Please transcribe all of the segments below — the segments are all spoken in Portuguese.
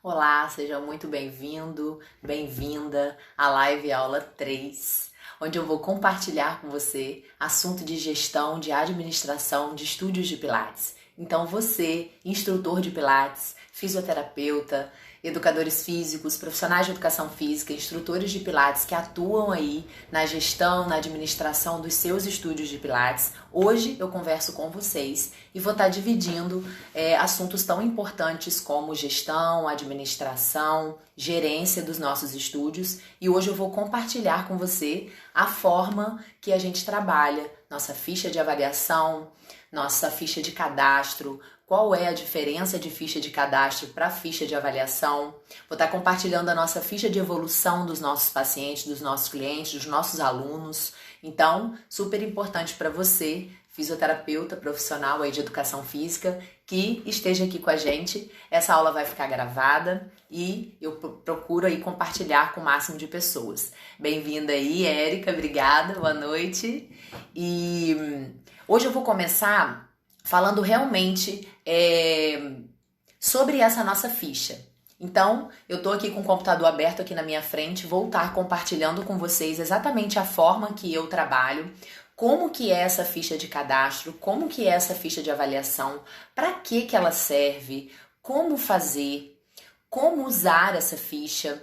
Olá, seja muito bem-vindo, bem-vinda à live aula 3, onde eu vou compartilhar com você assunto de gestão, de administração, de estúdios de Pilates. Então você, instrutor de Pilates, fisioterapeuta, educadores físicos, profissionais de educação física, instrutores de Pilates que atuam aí na gestão, na administração dos seus estúdios de Pilates, hoje eu converso com vocês e vou estar dividindo assuntos tão importantes como gestão, administração, gerência dos nossos estúdios, e hoje eu vou compartilhar com você a forma que a gente trabalha, nossa ficha de avaliação, nossa ficha de cadastro, qual é a diferença de ficha de cadastro para ficha de avaliação. Vou estar compartilhando a nossa ficha de evolução dos nossos pacientes, dos nossos clientes, dos nossos alunos. Então, super importante para você, fisioterapeuta profissional aí de educação física, que esteja aqui com a gente. Essa aula vai ficar gravada e eu procuro aí compartilhar com o máximo de pessoas. Bem-vinda aí, Érica, obrigada, boa noite. E hoje eu vou começar falando realmente sobre essa nossa ficha. Então, eu estou aqui com o computador aberto aqui na minha frente, vou estar compartilhando com vocês exatamente a forma que eu trabalho, como que é essa ficha de cadastro, como que é essa ficha de avaliação, para que ela serve, como fazer, como usar essa ficha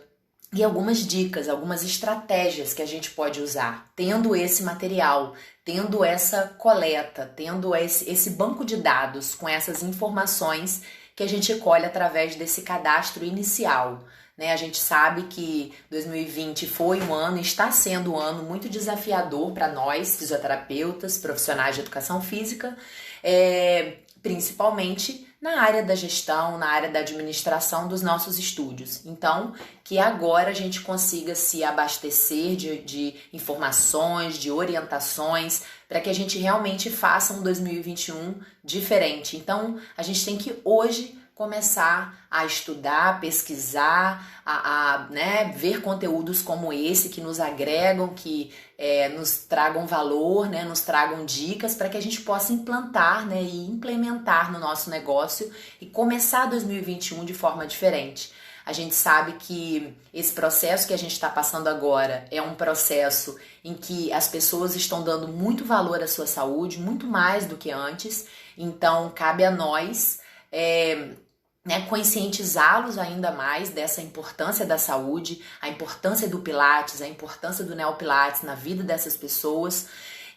e algumas dicas, algumas estratégias que a gente pode usar, tendo esse material, tendo essa coleta, tendo esse banco de dados com essas informações que a gente colhe através desse cadastro inicial. A gente sabe que 2020 foi um ano, está sendo um ano muito desafiador para nós, fisioterapeutas, profissionais de educação física, principalmente na área da gestão, na área da administração dos nossos estúdios. Então, que agora a gente consiga se abastecer de informações, de orientações, para que a gente realmente faça um 2021 diferente. Então, a gente tem que hoje começar a estudar, pesquisar, ver conteúdos como esse que nos agregam, que nos tragam valor, nos tragam dicas para que a gente possa implantar e implementar no nosso negócio e começar 2021 de forma diferente. A gente sabe que esse processo que a gente está passando agora é um processo em que as pessoas estão dando muito valor à sua saúde, muito mais do que antes, então cabe a nós conscientizá-los ainda mais dessa importância da saúde, a importância do Pilates, a importância do Neopilates na vida dessas pessoas.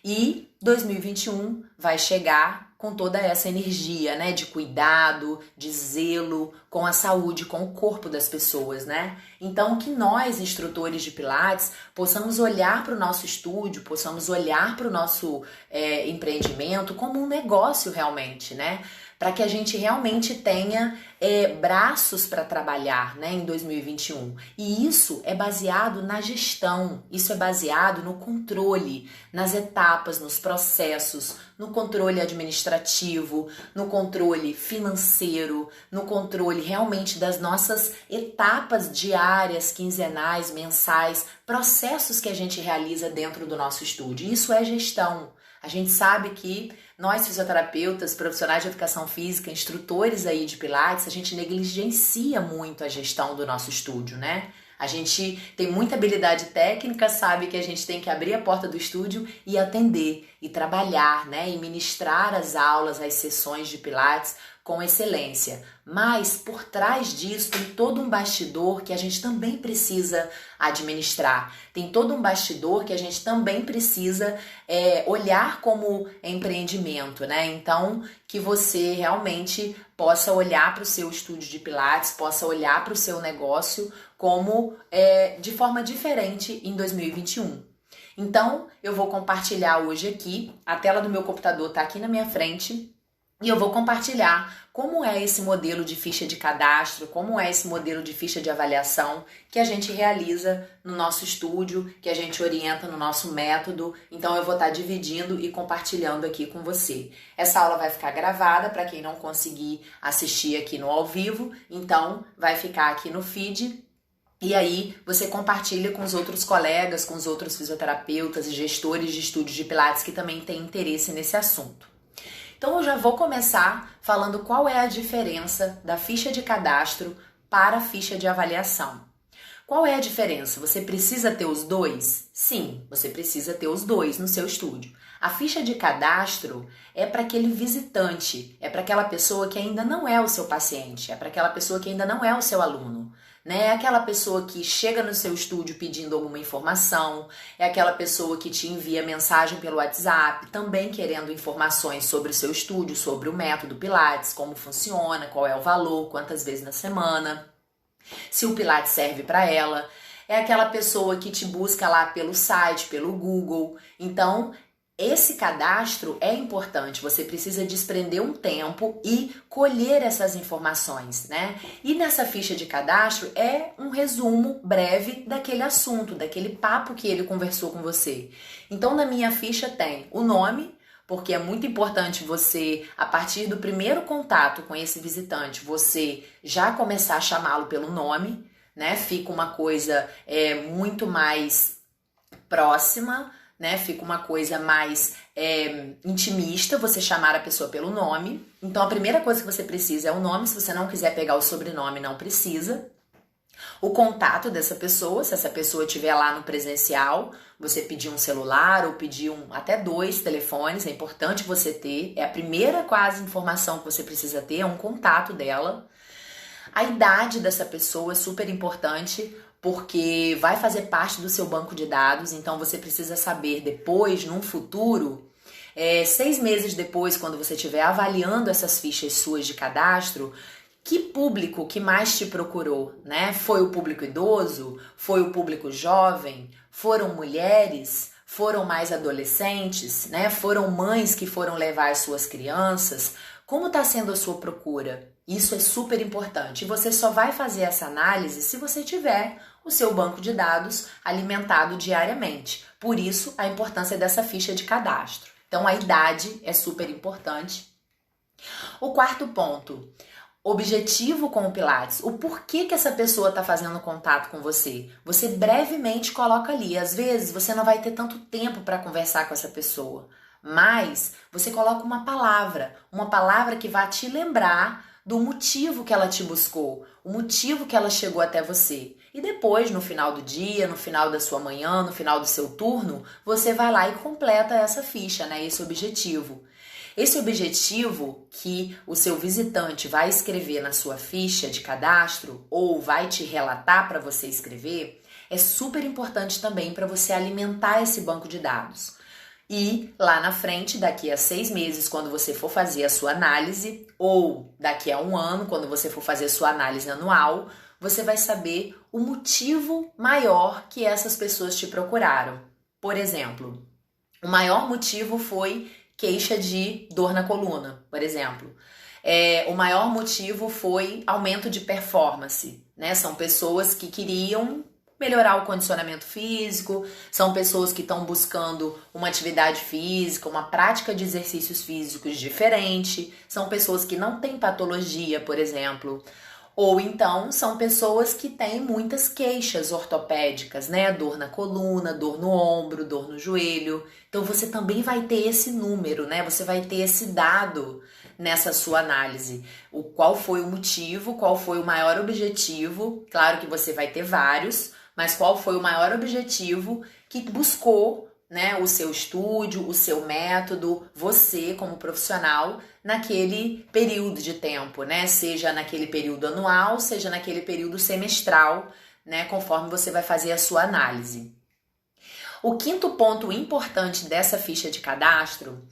E 2021 vai chegar com toda essa energia, de cuidado, de zelo com a saúde, com o corpo das pessoas, Então, que nós, instrutores de Pilates, possamos olhar para o nosso estúdio, possamos olhar para o nosso empreendimento como um negócio realmente, Para que a gente realmente tenha braços para trabalhar, em 2021. E isso é baseado na gestão, isso é baseado no controle, nas etapas, nos processos, no controle administrativo, no controle financeiro, no controle realmente das nossas etapas diárias, quinzenais, mensais, processos que a gente realiza dentro do nosso estúdio. Isso é gestão. A gente sabe que nós, fisioterapeutas, profissionais de educação física, instrutores aí de Pilates, a gente negligencia muito a gestão do nosso estúdio, A gente tem muita habilidade técnica, sabe que a gente tem que abrir a porta do estúdio e atender, e trabalhar, e ministrar as aulas, as sessões de Pilates com excelência. Mas por trás disso tem todo um bastidor que a gente também precisa administrar. Tem todo um bastidor que a gente também precisa olhar como empreendimento, Então, que você realmente possa olhar para o seu estúdio de Pilates, possa olhar para o seu negócio como de forma diferente em 2021. Então, eu vou compartilhar hoje aqui, a tela do meu computador está aqui na minha frente, e eu vou compartilhar como é esse modelo de ficha de cadastro, como é esse modelo de ficha de avaliação que a gente realiza no nosso estúdio, que a gente orienta no nosso método. Então eu vou estar dividindo e compartilhando aqui com você. Essa aula vai ficar gravada para quem não conseguir assistir aqui no ao vivo, então vai ficar aqui no feed. E aí você compartilha com os outros colegas, com os outros fisioterapeutas e gestores de estúdios de Pilates que também têm interesse nesse assunto. Então eu já vou começar falando qual é a diferença da ficha de cadastro para a ficha de avaliação. Qual é a diferença? Você precisa ter os dois? Sim, você precisa ter os dois no seu estúdio. A ficha de cadastro é para aquele visitante, é para aquela pessoa que ainda não é o seu paciente, é para aquela pessoa que ainda não é o seu aluno. É aquela pessoa que chega no seu estúdio pedindo alguma informação, é aquela pessoa que te envia mensagem pelo WhatsApp, também querendo informações sobre o seu estúdio, sobre o método Pilates, como funciona, qual é o valor, quantas vezes na semana, se o Pilates serve para ela. É aquela pessoa que te busca lá pelo site, pelo Google. Então, esse cadastro é importante, você precisa desprender um tempo e colher essas informações, né? E nessa ficha de cadastro é um resumo breve daquele assunto, daquele papo que ele conversou com você. Então, na minha ficha tem o nome, porque é muito importante você, a partir do primeiro contato com esse visitante, você já começar a chamá-lo pelo nome, né? Fica uma coisa muito mais próxima, né? Fica uma coisa mais intimista, você chamar a pessoa pelo nome. Então, a primeira coisa que você precisa é o nome. Se você não quiser pegar o sobrenome, não precisa. O contato dessa pessoa, se essa pessoa estiver lá no presencial, você pedir um celular ou pedir até 2 telefones, é importante você ter. É a primeira quase informação que você precisa ter, é um contato dela. A idade dessa pessoa é super importante, porque vai fazer parte do seu banco de dados, então você precisa saber depois, num futuro, 6 meses depois, quando você estiver avaliando essas fichas suas de cadastro, que público que mais te procurou, né? Foi o público idoso? Foi o público jovem? Foram mulheres? Foram mais adolescentes, né? Foram mães que foram levar as suas crianças? Como está sendo a sua procura? Isso é super importante. E você só vai fazer essa análise se você tiver o seu banco de dados alimentado diariamente. Por isso, a importância dessa ficha de cadastro. Então, a idade é super importante. O quarto ponto, objetivo com o Pilates. O porquê que essa pessoa está fazendo contato com você. Você brevemente coloca ali. Às vezes, você não vai ter tanto tempo para conversar com essa pessoa. Mas você coloca uma palavra que vai te lembrar do motivo que ela te buscou, o motivo que ela chegou até você. E depois, no final do dia, no final da sua manhã, no final do seu turno, você vai lá e completa essa ficha, né? Esse objetivo. Esse objetivo que o seu visitante vai escrever na sua ficha de cadastro ou vai te relatar para você escrever, é super importante também para você alimentar esse banco de dados. E lá na frente, daqui a 6 meses, quando você for fazer a sua análise, ou daqui a 1 ano, quando você for fazer a sua análise anual, você vai saber o motivo maior que essas pessoas te procuraram. Por exemplo, o maior motivo foi queixa de dor na coluna, por exemplo. O maior motivo foi aumento de performance, né? São pessoas que queriam melhorar o condicionamento físico, são pessoas que estão buscando uma atividade física, uma prática de exercícios físicos diferente, são pessoas que não têm patologia, por exemplo, ou então são pessoas que têm muitas queixas ortopédicas, né? Dor na coluna, dor no ombro, dor no joelho. Então você também vai ter esse número, né? Você vai ter esse dado nessa sua análise. Qual foi o motivo, qual foi o maior objetivo? Claro que você vai ter vários, mas qual foi o maior objetivo que buscou, né, o seu estúdio, o seu método, você como profissional naquele período de tempo, né? Seja naquele período anual, seja naquele período semestral, né, conforme você vai fazer a sua análise. O quinto ponto importante dessa ficha de cadastro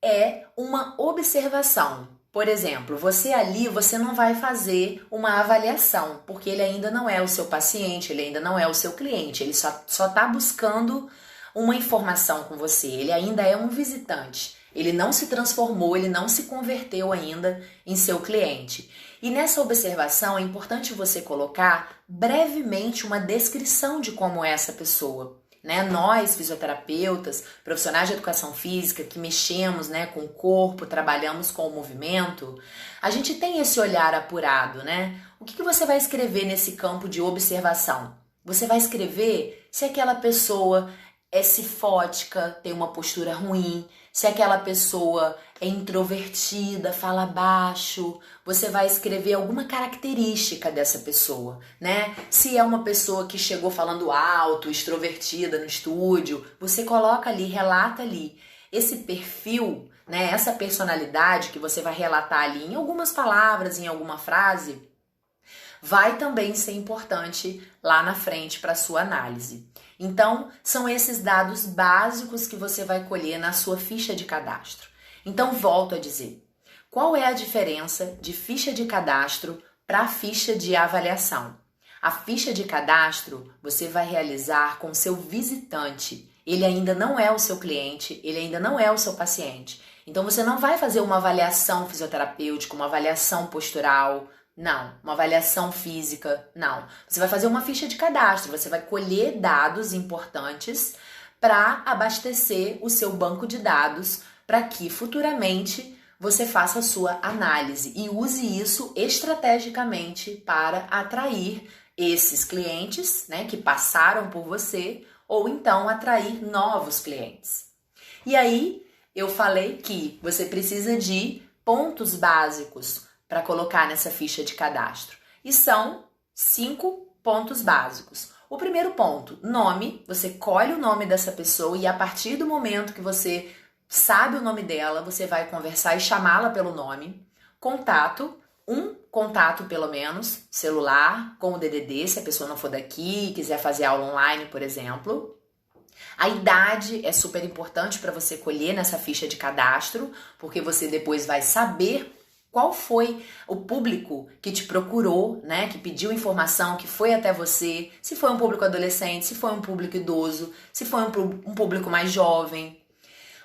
é uma observação. Por exemplo, você não vai fazer uma avaliação, porque ele ainda não é o seu paciente, ele ainda não é o seu cliente, ele só está buscando uma informação com você, ele ainda é um visitante, ele não se transformou, ele não se converteu ainda em seu cliente. E nessa observação é importante você colocar brevemente uma descrição de como é essa pessoa. Né? Nós, fisioterapeutas, profissionais de educação física, que mexemos, né, com o corpo, trabalhamos com o movimento, a gente tem esse olhar apurado, né? O que você vai escrever nesse campo de observação? Você vai escrever se aquela pessoa é cifótica, tem uma postura ruim, se aquela pessoa é introvertida, fala baixo, você vai escrever alguma característica dessa pessoa, né? Se é uma pessoa que chegou falando alto, extrovertida no estúdio, você coloca ali, relata ali. Esse perfil, né, essa personalidade que você vai relatar ali em algumas palavras, em alguma frase, vai também ser importante lá na frente para a sua análise. Então, são esses dados básicos que você vai colher na sua ficha de cadastro. Então, volto a dizer, qual é a diferença de ficha de cadastro para ficha de avaliação? A ficha de cadastro você vai realizar com o seu visitante. Ele ainda não é o seu cliente, ele ainda não é o seu paciente. Então, você não vai fazer uma avaliação fisioterapêutica, uma avaliação postural, não. Uma avaliação física, não. Você vai fazer uma ficha de cadastro, você vai colher dados importantes para abastecer o seu banco de dados para que futuramente você faça a sua análise e use isso estrategicamente para atrair esses clientes, né, que passaram por você ou então atrair novos clientes. E aí, eu falei que você precisa de pontos básicos para colocar nessa ficha de cadastro. E são 5 pontos básicos. O primeiro ponto, nome. Você colhe o nome dessa pessoa e a partir do momento que você sabe o nome dela, você vai conversar e chamá-la pelo nome. Contato, um contato pelo menos, celular, com o DDD, se a pessoa não for daqui e quiser fazer aula online, por exemplo. A idade é super importante para você colher nessa ficha de cadastro, porque você depois vai saber qual foi o público que te procurou, né, que pediu informação, que foi até você, se foi um público adolescente, se foi um público idoso, se foi um público mais jovem.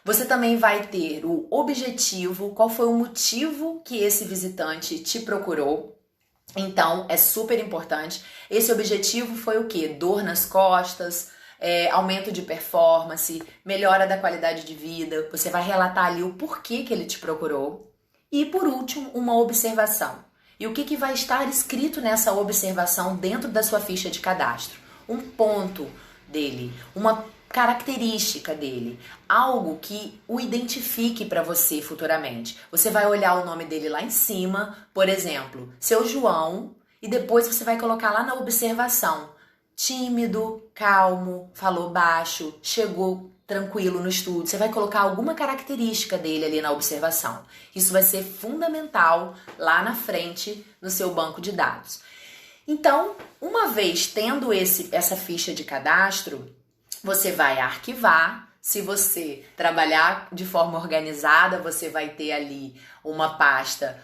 Você também vai ter o objetivo, qual foi o motivo que esse visitante te procurou. Então, é super importante. Esse objetivo foi o quê? Dor nas costas, aumento de performance, melhora da qualidade de vida. Você vai relatar ali o porquê que ele te procurou. E por último, uma observação. E o que vai estar escrito nessa observação dentro da sua ficha de cadastro? Um ponto dele, uma característica dele, algo que o identifique para você futuramente. Você vai olhar o nome dele lá em cima, por exemplo, seu João, e depois você vai colocar lá na observação, tímido, calmo, falou baixo, chegou tranquilo no estúdio. Você vai colocar alguma característica dele ali na observação. Isso vai ser fundamental lá na frente no seu banco de dados. Então, uma vez tendo essa ficha de cadastro, você vai arquivar. Se você trabalhar de forma organizada, você vai ter ali uma pasta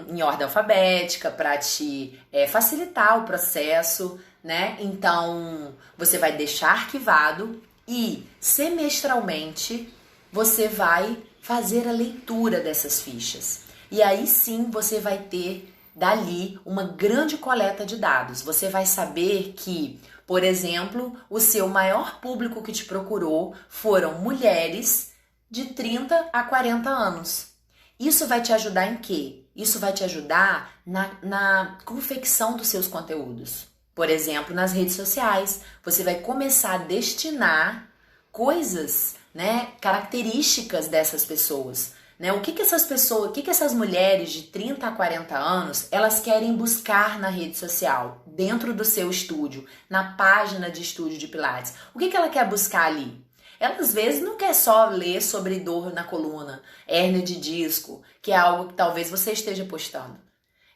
em ordem alfabética para te facilitar o processo, né? Então, você vai deixar arquivado e semestralmente você vai fazer a leitura dessas fichas. E aí sim você vai ter dali uma grande coleta de dados. Você vai saber que, por exemplo, o seu maior público que te procurou foram mulheres de 30 a 40 anos. Isso vai te ajudar em quê? Isso vai te ajudar na confecção dos seus conteúdos. Por exemplo, nas redes sociais, você vai começar a destinar coisas, né, características dessas pessoas. Né? O que essas pessoas, o que essas mulheres de 30 a 40 anos, elas querem buscar na rede social, dentro do seu estúdio, na página de estúdio de Pilates? O que ela quer buscar ali? Ela às vezes não quer só ler sobre dor na coluna, hérnia de disco, que é algo que talvez você esteja postando.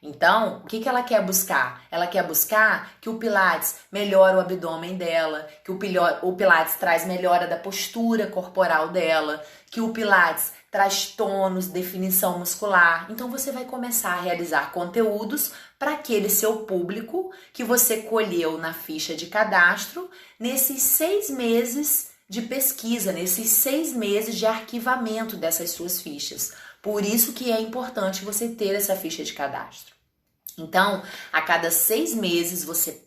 Então, o que ela quer buscar? Ela quer buscar que o Pilates melhore o abdômen dela, que o Pilates traz melhora da postura corporal dela, que o Pilates traz tônus, definição muscular. Então, você vai começar a realizar conteúdos para aquele seu público que você colheu na ficha de cadastro nesses 6 meses de pesquisa, nesses 6 meses de arquivamento dessas suas fichas. Por isso que é importante você ter essa ficha de cadastro. Então, a cada 6 meses você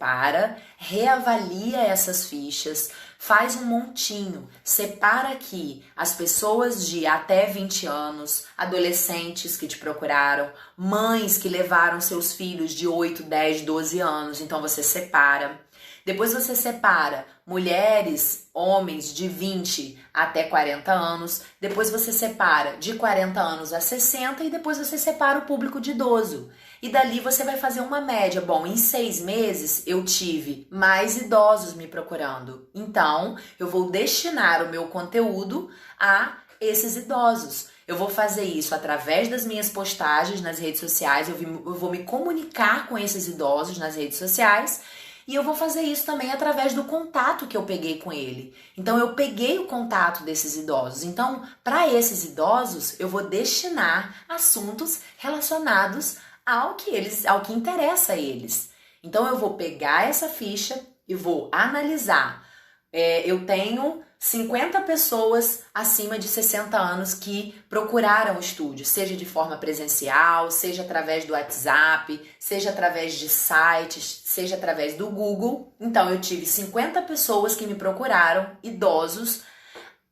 reavalia essas fichas, faz um montinho, separa aqui as pessoas de até 20 anos, adolescentes que te procuraram, mães que levaram seus filhos de 8, 10, 12 anos, então você separa. Depois você separa mulheres, homens de 20 até 40 anos. Depois você separa de 40 anos a 60 e depois você separa o público de idoso. E dali você vai fazer uma média. Bom, em 6 meses eu tive mais idosos me procurando. Então, eu vou destinar o meu conteúdo a esses idosos. Eu vou fazer isso através das minhas postagens nas redes sociais. Eu vou me comunicar com esses idosos nas redes sociais. E eu vou fazer isso também através do contato que eu peguei com ele. Então, eu peguei o contato desses idosos. Então, para esses idosos, eu vou destinar assuntos relacionados ao que interessa a eles. Então, eu vou pegar essa ficha e vou analisar. Eu tenho 50 pessoas acima de 60 anos que procuraram o estúdio, seja de forma presencial, seja através do WhatsApp, seja através de sites, seja através do Google. Então, eu tive 50 pessoas que me procuraram, idosos,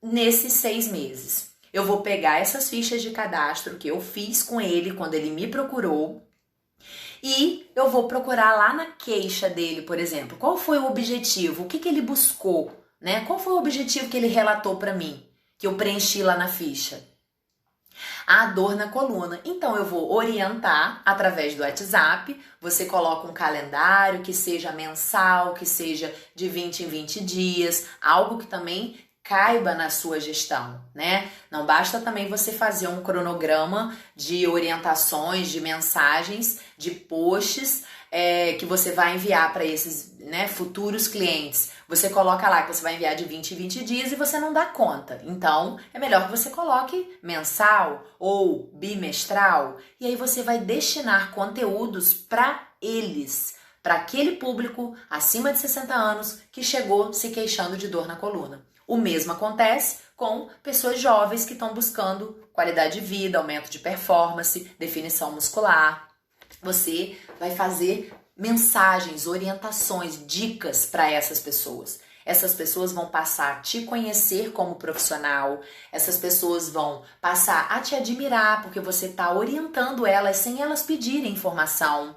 nesses 6 meses. Eu vou pegar essas fichas de cadastro que eu fiz com ele quando ele me procurou e eu vou procurar lá na queixa dele, por exemplo, qual foi o objetivo, o que ele buscou, né? Qual foi o objetivo que ele relatou para mim, que eu preenchi lá na ficha? A dor na coluna. Então eu vou orientar através do WhatsApp. Você coloca um calendário que seja mensal, que seja de 20 em 20 dias, algo que também caiba na sua gestão, né? Não basta também você fazer um cronograma de orientações, de mensagens, de posts que você vai enviar para esses, né, futuros clientes. Você coloca lá que você vai enviar de 20 em 20 dias e você não dá conta. Então, é melhor que você coloque mensal ou bimestral e aí você vai destinar conteúdos para eles, para aquele público acima de 60 anos que chegou se queixando de dor na coluna. O mesmo acontece com pessoas jovens que estão buscando qualidade de vida, aumento de performance, definição muscular. Você vai fazer mensagens, orientações, dicas para essas pessoas. Essas pessoas vão passar a te conhecer como profissional, essas pessoas vão passar a te admirar porque você está orientando elas sem elas pedirem informação.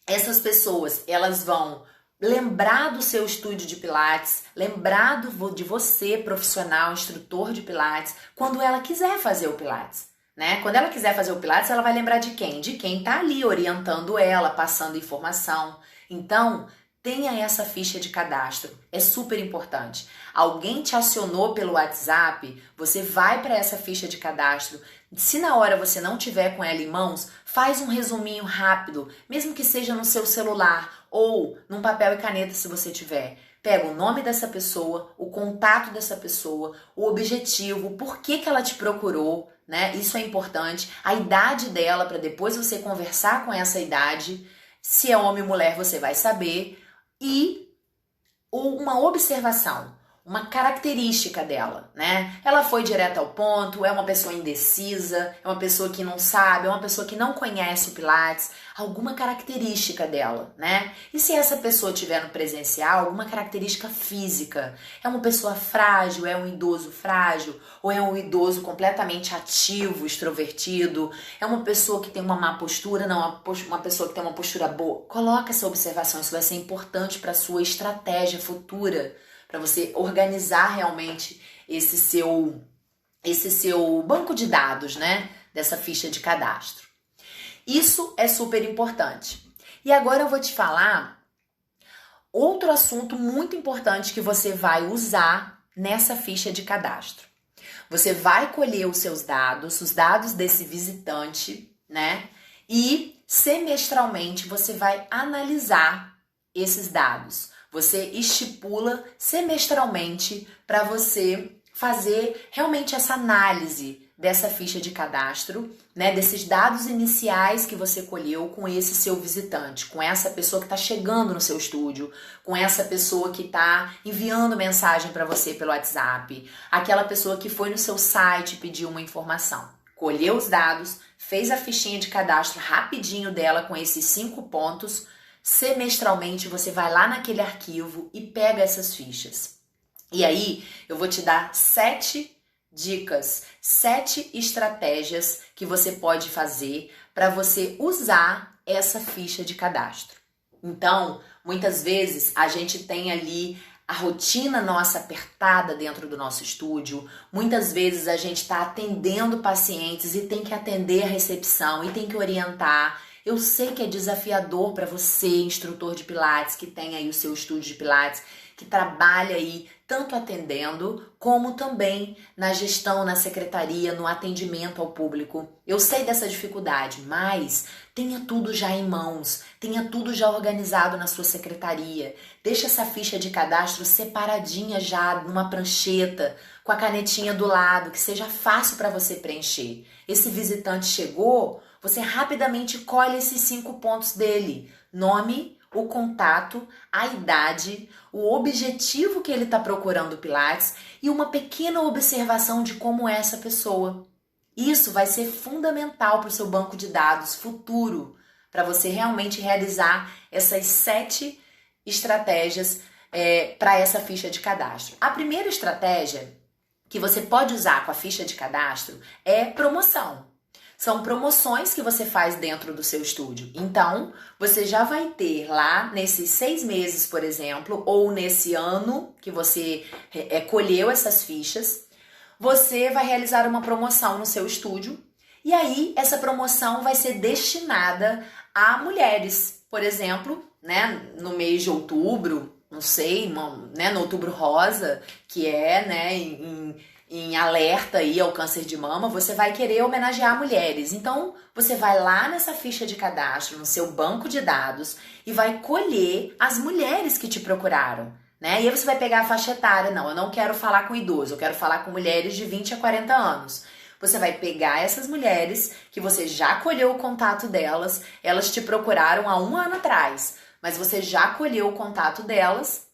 Essas pessoas, elas vão lembrar do seu estúdio de Pilates, lembrar de você, profissional, instrutor de Pilates, quando ela quiser fazer o Pilates, né? Quando ela quiser fazer o Pilates, ela vai lembrar de quem? De quem tá ali orientando ela, passando informação. Então, tenha essa ficha de cadastro, é super importante. Alguém te acionou pelo WhatsApp, você vai para essa ficha de cadastro. Se na hora você não tiver com ela em mãos, faz um resuminho rápido, mesmo que seja no seu celular ou num papel e caneta se você tiver. Pega o nome dessa pessoa, o contato dessa pessoa, o objetivo, por que ela te procurou, né? Isso é importante. A idade dela, para depois você conversar com essa idade. Se é homem ou mulher, você vai saber. E uma observação, uma característica dela, né? Ela foi direto ao ponto, é uma pessoa indecisa, é uma pessoa que não sabe, é uma pessoa que não conhece o Pilates, alguma característica dela, né? E se essa pessoa tiver no presencial, alguma característica física, é uma pessoa frágil, é um idoso frágil, ou é um idoso completamente ativo, extrovertido, é uma pessoa que tem uma má postura, não, uma pessoa que tem uma postura boa. Coloca essa observação, isso vai ser importante para a sua estratégia futura, para você organizar realmente esse seu banco de dados, né? Dessa ficha de cadastro. Isso é super importante. E agora eu vou te falar outro assunto muito importante que você vai usar nessa ficha de cadastro. Você vai colher os seus dados, os dados desse visitante, né? E semestralmente você vai analisar esses dados. Você estipula semestralmente para você fazer realmente essa análise dessa ficha de cadastro, né, desses dados iniciais que você colheu com esse seu visitante, com essa pessoa que está chegando no seu estúdio, com essa pessoa que está enviando mensagem para você pelo WhatsApp, aquela pessoa que foi no seu site e pediu uma informação. Colheu os dados, fez a fichinha de cadastro rapidinho dela com esses 5 pontos. Semestralmente você vai lá naquele arquivo e pega essas fichas. E aí eu vou te dar 7 dicas, 7 estratégias que você pode fazer para você usar essa ficha de cadastro. Então, muitas vezes a gente tem ali a rotina nossa apertada dentro do nosso estúdio. Muitas vezes a gente está atendendo pacientes e tem que atender a recepção e tem que orientar. Eu sei que é desafiador para você, instrutor de Pilates, que tem aí o seu estúdio de Pilates, que trabalha aí tanto atendendo como também na gestão, na secretaria, no atendimento ao público. Eu sei dessa dificuldade, mas tenha tudo já em mãos, tenha tudo já organizado na sua secretaria. Deixa essa ficha de cadastro separadinha já numa prancheta, com a canetinha do lado, que seja fácil para você preencher. Esse visitante chegou, você rapidamente colhe esses 5 pontos dele: nome, o contato, a idade, o objetivo que ele está procurando Pilates e uma pequena observação de como é essa pessoa. Isso vai ser fundamental para o seu banco de dados futuro, para você realmente realizar essas 7 estratégias para essa ficha de cadastro. A primeira estratégia que você pode usar com a ficha de cadastro é promoção. São promoções que você faz dentro do seu estúdio. Então, você já vai ter lá nesses 6 meses, por exemplo, ou nesse ano que você colheu essas fichas, você vai realizar uma promoção no seu estúdio. E aí, essa promoção vai ser destinada a mulheres. Por exemplo, né, no mês de outubro, não sei, no Outubro Rosa, que é, né, em alerta aí ao câncer de mama, você vai querer homenagear mulheres. Então, você vai lá nessa ficha de cadastro, no seu banco de dados, e vai colher as mulheres que te procuraram, né? E aí você vai pegar a faixa etária. Não, eu não quero falar com idoso, eu quero falar com mulheres de 20 a 40 anos. Você vai pegar essas mulheres que você já colheu o contato delas, elas te procuraram há 1 ano atrás, mas você já colheu o contato delas,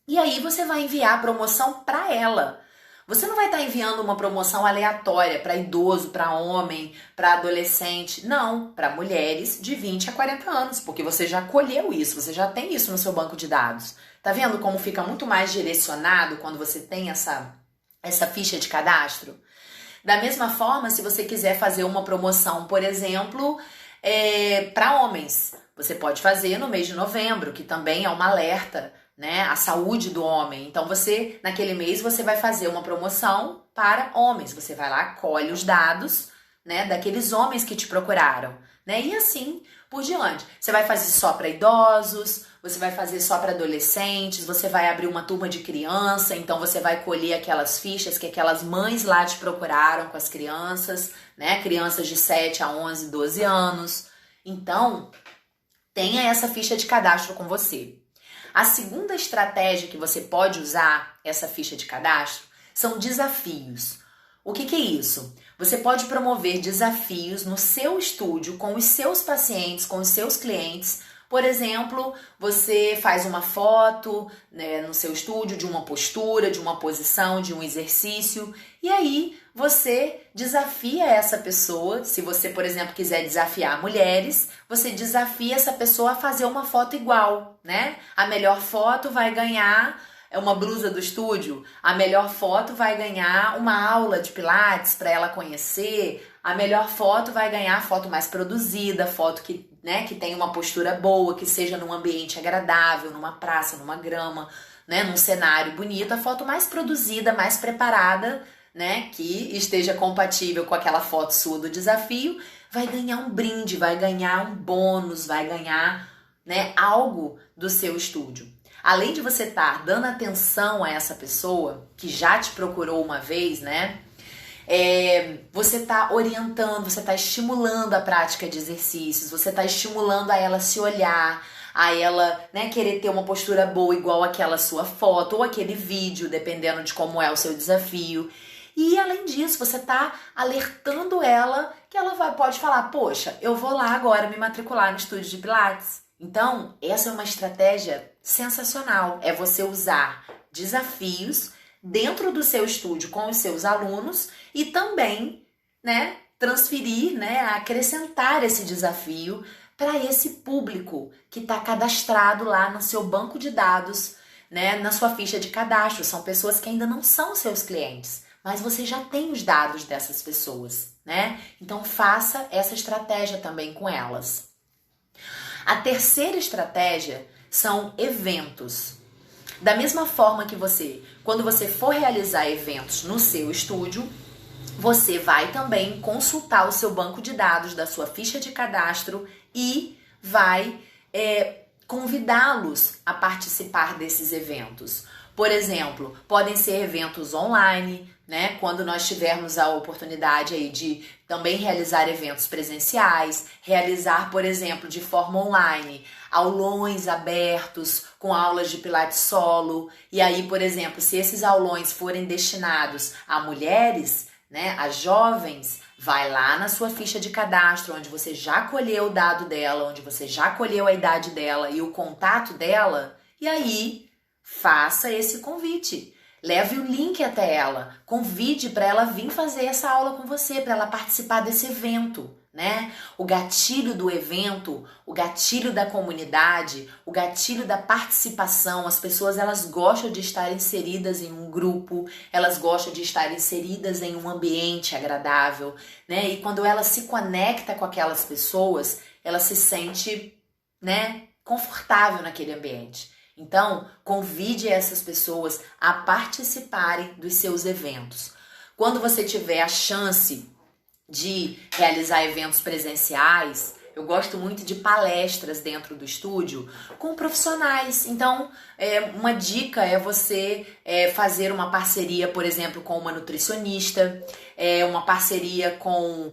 e aí você vai enviar a promoção para ela. Você não vai estar enviando uma promoção aleatória para idoso, para homem, para adolescente. Não, para mulheres de 20 a 40 anos, porque você já colheu isso, você já tem isso no seu banco de dados. Tá vendo como fica muito mais direcionado quando você tem essa ficha de cadastro? Da mesma forma, se você quiser fazer uma promoção, por exemplo, para homens, você pode fazer no mês de novembro, que também é um alerta, né, a saúde do homem. Então você, naquele mês, você vai fazer uma promoção para homens. Você vai lá, colhe os dados, né, daqueles homens que te procuraram, né? E assim por diante. Você vai fazer só para idosos, você vai fazer só para adolescentes, você vai abrir uma turma de criança, então você vai colher aquelas fichas que aquelas mães lá te procuraram com as crianças, né? Crianças de 7 a 11, 12 anos. Então, tenha essa ficha de cadastro com você. A segunda estratégia que você pode usar essa ficha de cadastro são desafios. O que é isso? Você pode promover desafios no seu estúdio com os seus pacientes, com os seus clientes. Por exemplo, você faz uma foto, né, no seu estúdio de uma postura, de uma posição, de um exercício, e aí você desafia essa pessoa. Se você, por exemplo, quiser desafiar mulheres, você desafia essa pessoa a fazer uma foto igual, né? A melhor foto vai ganhar uma blusa do estúdio, a melhor foto vai ganhar uma aula de Pilates para ela conhecer, a melhor foto vai ganhar a foto mais produzida, foto que, né, que tenha uma postura boa, que seja num ambiente agradável, numa praça, numa grama, né, num cenário bonito, a foto mais produzida, mais preparada, né, que esteja compatível com aquela foto sua do desafio, vai ganhar um brinde, vai ganhar um bônus, vai ganhar, né, algo do seu estúdio. Além de você estar dando atenção a essa pessoa que já te procurou uma vez, né? Você está orientando, você está estimulando a prática de exercícios, você está estimulando a ela se olhar, a ela, né, querer ter uma postura boa igual aquela sua foto ou aquele vídeo, dependendo de como é o seu desafio. E além disso, você está alertando ela que ela pode falar: poxa, eu vou lá agora me matricular no estúdio de Pilates. Então, essa é uma estratégia sensacional. É você usar desafios dentro do seu estúdio com os seus alunos e também, né, transferir, né, acrescentar esse desafio para esse público que está cadastrado lá no seu banco de dados, né, na sua ficha de cadastro. São pessoas que ainda não são seus clientes, mas você já tem os dados dessas pessoas, né? Então faça essa estratégia também com elas. A terceira estratégia são eventos. Da mesma forma que quando você for realizar eventos no seu estúdio, você vai também consultar o seu banco de dados da sua ficha de cadastro e vai convidá-los a participar desses eventos. Por exemplo, podem ser eventos online, né? Quando nós tivermos a oportunidade aí de também realizar eventos presenciais, realizar, por exemplo, de forma online, aulões abertos com aulas de Pilates solo. E aí, por exemplo, se esses aulões forem destinados a mulheres, né, a jovens, vai lá na sua ficha de cadastro, onde você já colheu o dado dela, onde você já colheu a idade dela e o contato dela, e aí faça esse convite. Leve o link até ela, convide para ela vir fazer essa aula com você, para ela participar desse evento, né? O gatilho do evento, o gatilho da comunidade, o gatilho da participação. As pessoas, elas gostam de estar inseridas em um grupo, elas gostam de estar inseridas em um ambiente agradável, né? E quando ela se conecta com aquelas pessoas, ela se sente, né, confortável naquele ambiente. Então, convide essas pessoas a participarem dos seus eventos. Quando você tiver a chance de realizar eventos presenciais, eu gosto muito de palestras dentro do estúdio com profissionais. Então, uma dica é você fazer uma parceria, por exemplo, com uma nutricionista, uma parceria com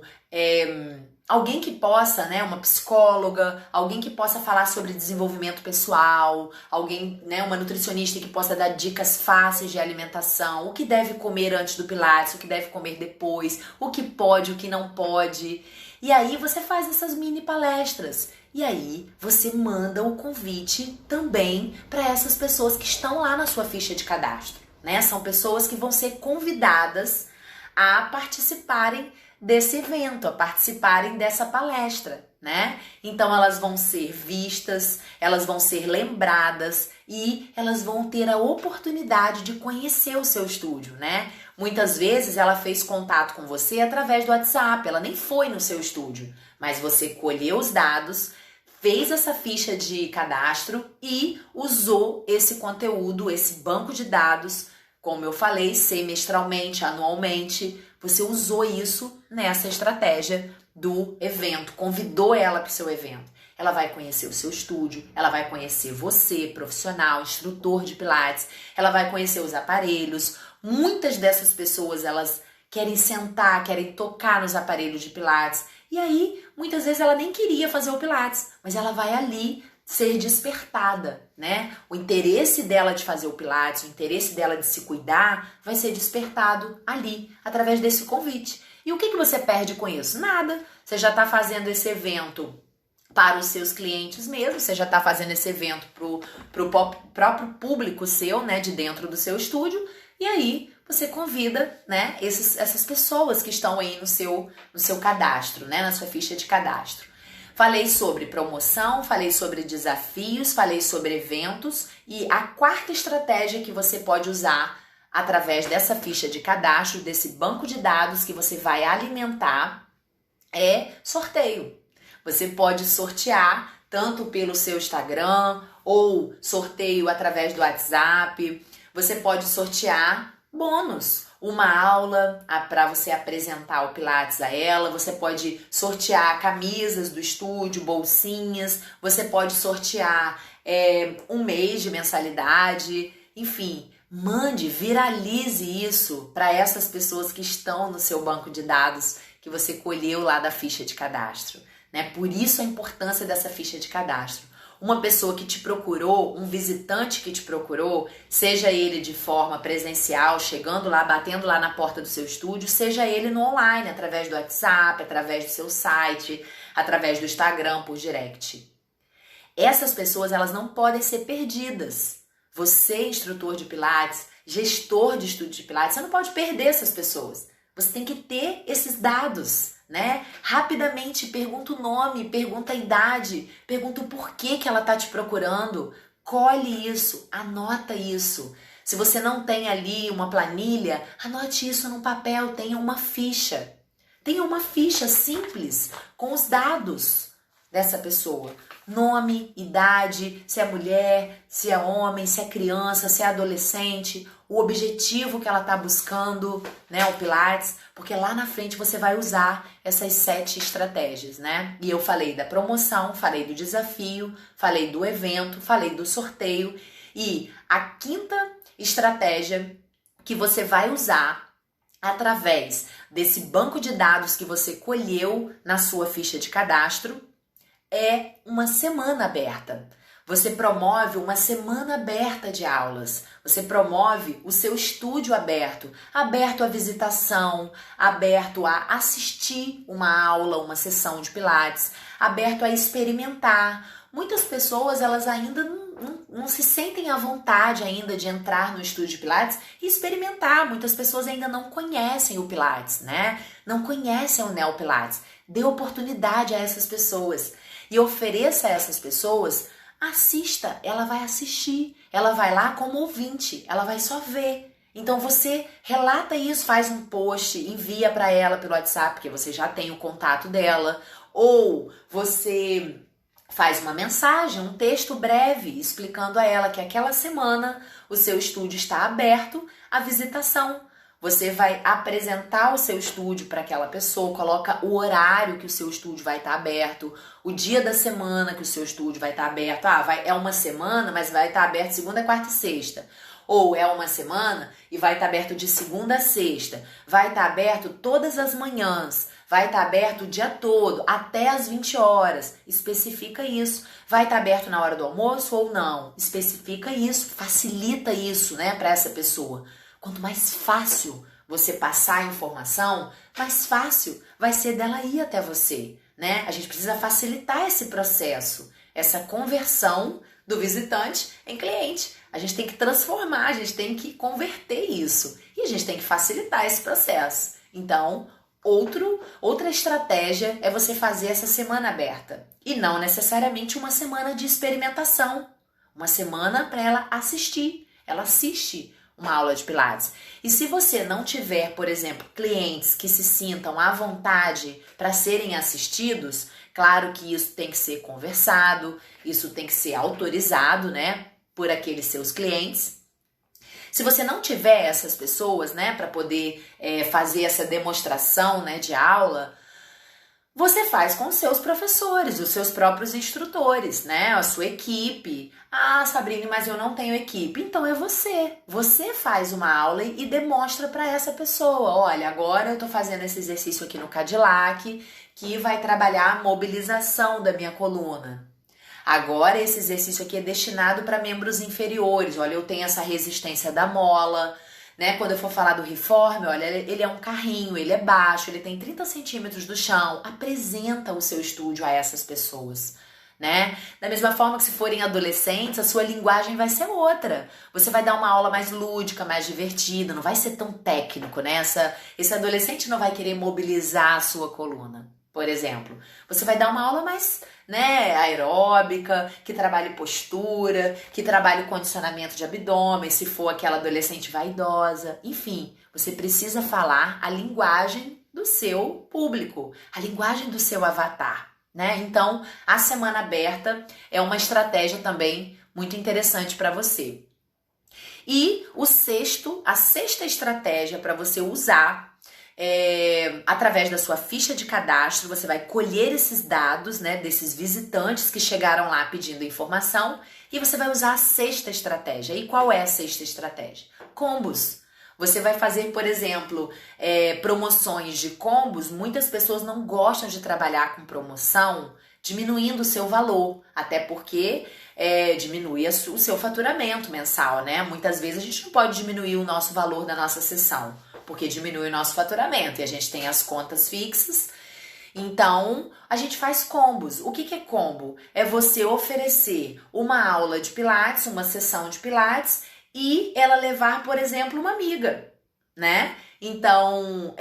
alguém que possa, né, uma psicóloga, alguém que possa falar sobre desenvolvimento pessoal, alguém, né, uma nutricionista que possa dar dicas fáceis de alimentação, o que deve comer antes do Pilates, o que deve comer depois, o que pode, o que não pode. E aí você faz essas mini palestras. E aí você manda o convite também para essas pessoas que estão lá na sua ficha de cadastro, né? São pessoas que vão ser convidadas a participarem desse evento, a participarem dessa palestra, né? Então elas vão ser vistas, elas vão ser lembradas e elas vão ter a oportunidade de conhecer o seu estúdio, né? Muitas vezes ela fez contato com você através do WhatsApp, ela nem foi no seu estúdio, mas você colheu os dados, fez essa ficha de cadastro e usou esse conteúdo, esse banco de dados, como eu falei, semestralmente, anualmente. Você usou isso nessa estratégia do evento, convidou ela para o seu evento. Ela vai conhecer o seu estúdio, ela vai conhecer você, profissional, instrutor de Pilates, ela vai conhecer os aparelhos. Muitas dessas pessoas, elas querem sentar, querem tocar nos aparelhos de Pilates. E aí, muitas vezes ela nem queria fazer o Pilates, mas ela vai ali ser despertada, né? O interesse dela de fazer o Pilates, o interesse dela de se cuidar, vai ser despertado ali, através desse convite. E o que você perde com isso? Nada. Você já está fazendo esse evento para os seus clientes mesmo, você já está fazendo esse evento para o próprio público seu, né, de dentro do seu estúdio, e aí você convida, né, essas pessoas que estão aí no seu cadastro, né, na sua ficha de cadastro. Falei sobre promoção, falei sobre desafios, falei sobre eventos e a quarta estratégia que você pode usar através dessa ficha de cadastro, desse banco de dados que você vai alimentar, é sorteio. Você pode sortear tanto pelo seu Instagram ou sorteio através do WhatsApp. Você pode sortear bônus. Uma aula para você apresentar o Pilates a ela, você pode sortear camisas do estúdio, bolsinhas, você pode sortear um mês de mensalidade, enfim, mande, viralize isso para essas pessoas que estão no seu banco de dados que você colheu lá da ficha de cadastro, né? Por isso a importância dessa ficha de cadastro. Uma pessoa que te procurou, um visitante que te procurou, seja ele de forma presencial, chegando lá, batendo lá na porta do seu estúdio, seja ele no online, através do WhatsApp, através do seu site, através do Instagram, por direct. Essas pessoas, elas não podem ser perdidas. Você, instrutor de Pilates, gestor de estúdio de Pilates, você não pode perder essas pessoas. Você tem que ter esses dados, né? Rapidamente pergunta o nome, pergunta a idade, pergunta o porquê que ela tá te procurando. Colhe isso, anota isso. Se você não tem ali uma planilha, anote isso num papel, tenha uma ficha. Tenha uma ficha simples com os dados dessa pessoa. nome, idade, se é mulher, se é homem, se é criança, se é adolescente, o objetivo que ela está buscando, né, o Pilates, porque lá na frente você vai usar essas 7 estratégias, né? E eu falei da promoção, falei do desafio, falei do evento, falei do sorteio e a 5ª estratégia que você vai usar através desse banco de dados que você colheu na sua ficha de cadastro é uma semana aberta. Você promove uma semana aberta de aulas. Você promove o seu estúdio aberto, aberto à visitação, aberto a assistir uma aula, uma sessão de Pilates, aberto a experimentar. Muitas pessoas, elas ainda não se sentem à vontade ainda de entrar no estúdio de Pilates e experimentar. Muitas pessoas ainda não conhecem o Pilates, né? Não conhecem o Neo Pilates. Dê oportunidade a essas pessoas e ofereça a essas pessoas. Assista, ela vai assistir, ela vai lá como ouvinte, ela vai só ver. Então você relata isso, faz um post, envia para ela pelo WhatsApp, porque você já tem o contato dela, ou você faz uma mensagem, um texto breve, explicando a ela que aquela semana o seu estúdio está aberto à visitação. Você vai apresentar o seu estúdio para aquela pessoa, coloca o horário que o seu estúdio vai estar aberto, o dia da semana que o seu estúdio vai estar aberto. É uma semana, mas vai estar aberto segunda, quarta e sexta. Ou é uma semana e vai estar aberto de segunda a sexta. Vai estar aberto todas as manhãs. Vai estar aberto o dia todo, até às 20 horas. Especifica isso. Vai estar aberto na hora do almoço ou não? Especifica isso, facilita isso, né, para essa pessoa. Quanto mais fácil você passar a informação, mais fácil vai ser dela ir até você, né? A gente precisa facilitar esse processo, essa conversão do visitante em cliente. A gente tem que transformar, a gente tem que converter isso e a gente tem que facilitar esse processo. Então, outra estratégia é você fazer essa semana aberta e não necessariamente uma semana de experimentação, uma semana para ela assistir. Ela assiste uma aula de Pilates. E se você não tiver, por exemplo, clientes que se sintam à vontade para serem assistidos, claro que isso tem que ser conversado, isso tem que ser autorizado, né, por aqueles seus clientes. Se você não tiver essas pessoas, né, para poder fazer essa demonstração, né, de aula, você faz com os seus professores, os seus próprios instrutores, né? A sua equipe. Ah, Sabrine, mas eu não tenho equipe. Então é você. Você faz uma aula e demonstra para essa pessoa. Olha, agora eu tô fazendo esse exercício aqui no Cadillac, que vai trabalhar a mobilização da minha coluna. Agora esse exercício aqui é destinado para membros inferiores. Olha, eu tenho essa resistência da mola. Né? Quando eu for falar do reforme, olha, ele é um carrinho, ele é baixo, ele tem 30 centímetros do chão. Apresenta o seu estúdio a essas pessoas, né? Da mesma forma que se forem adolescentes, a sua linguagem vai ser outra. Você vai dar uma aula mais lúdica, mais divertida, não vai ser tão técnico, né? Esse adolescente não vai querer mobilizar a sua coluna, por exemplo. Você vai dar uma aula mais, né, aeróbica, que trabalhe postura, que trabalhe condicionamento de abdômen, se for aquela adolescente vaidosa. Enfim, você precisa falar a linguagem do seu público, a linguagem do seu avatar, né? Então, a semana aberta é uma estratégia também muito interessante para você. E a sexta estratégia para você usar através da sua ficha de cadastro, você vai colher esses dados, né, desses visitantes que chegaram lá pedindo informação e você vai usar a sexta estratégia. E qual é a sexta estratégia? Combos. Você vai fazer, por exemplo, promoções de combos. Muitas pessoas não gostam de trabalhar com promoção diminuindo o seu valor, até porque diminui o seu faturamento mensal, né? Muitas vezes a gente não pode diminuir o nosso valor da nossa sessão, porque diminui o nosso faturamento e a gente tem as contas fixas. Então, a gente faz combos. O que é combo? É você oferecer uma aula de Pilates, uma sessão de Pilates e ela levar, por exemplo, uma amiga, né? Então,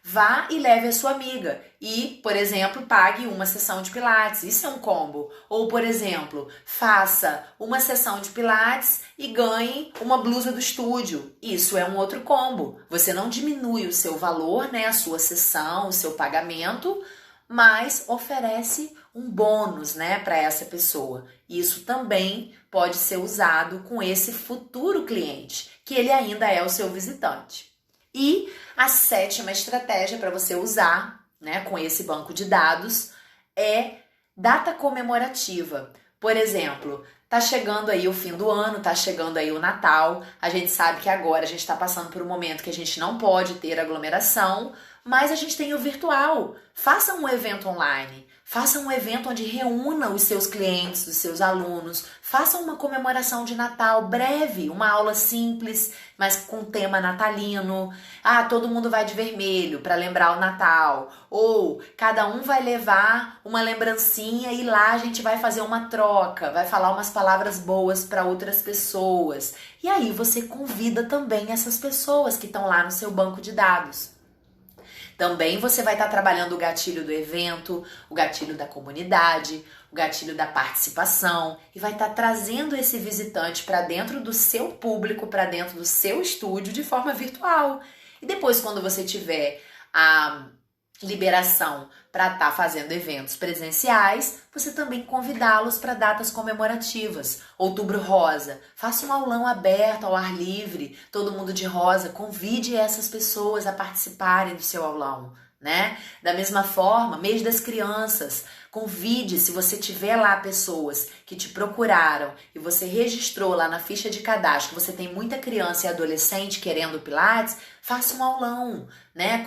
vá e leve a sua amiga e, por exemplo, pague uma sessão de Pilates. Isso é um combo. Ou, por exemplo, faça uma sessão de Pilates e ganhe uma blusa do estúdio. Isso é um outro combo. Você não diminui o seu valor, né, a sua sessão, o seu pagamento, mas oferece um bônus, né, para essa pessoa. Isso também pode ser usado com esse futuro cliente, que ele ainda é o seu visitante. E a 7ª estratégia para você usar, né, com esse banco de dados é data comemorativa. Por exemplo, tá chegando aí o fim do ano, tá chegando aí o Natal, a gente sabe que agora a gente está passando por um momento que a gente não pode ter aglomeração, mas a gente tem o virtual. Faça um evento online, faça um evento onde reúna os seus clientes, os seus alunos, faça uma comemoração de Natal breve, uma aula simples, mas com tema natalino. Ah, todo mundo vai de vermelho para lembrar o Natal. Ou cada um vai levar uma lembrancinha e lá a gente vai fazer uma troca, vai falar umas palavras boas para outras pessoas. E aí você convida também essas pessoas que estão lá no seu banco de dados. Também você vai estar trabalhando o gatilho do evento, o gatilho da comunidade, o gatilho da participação e vai estar trazendo esse visitante para dentro do seu público, para dentro do seu estúdio de forma virtual. E depois, quando você tiver a liberação para estar fazendo eventos presenciais, você também convidá-los para datas comemorativas. Outubro Rosa, faça um aulão aberto ao ar livre, todo mundo de rosa, convide essas pessoas a participarem do seu aulão, né? Da mesma forma, mês das crianças, convide, se você tiver lá pessoas que te procuraram e você registrou lá na ficha de cadastro que você tem muita criança e adolescente querendo Pilates, faça um aulão, né?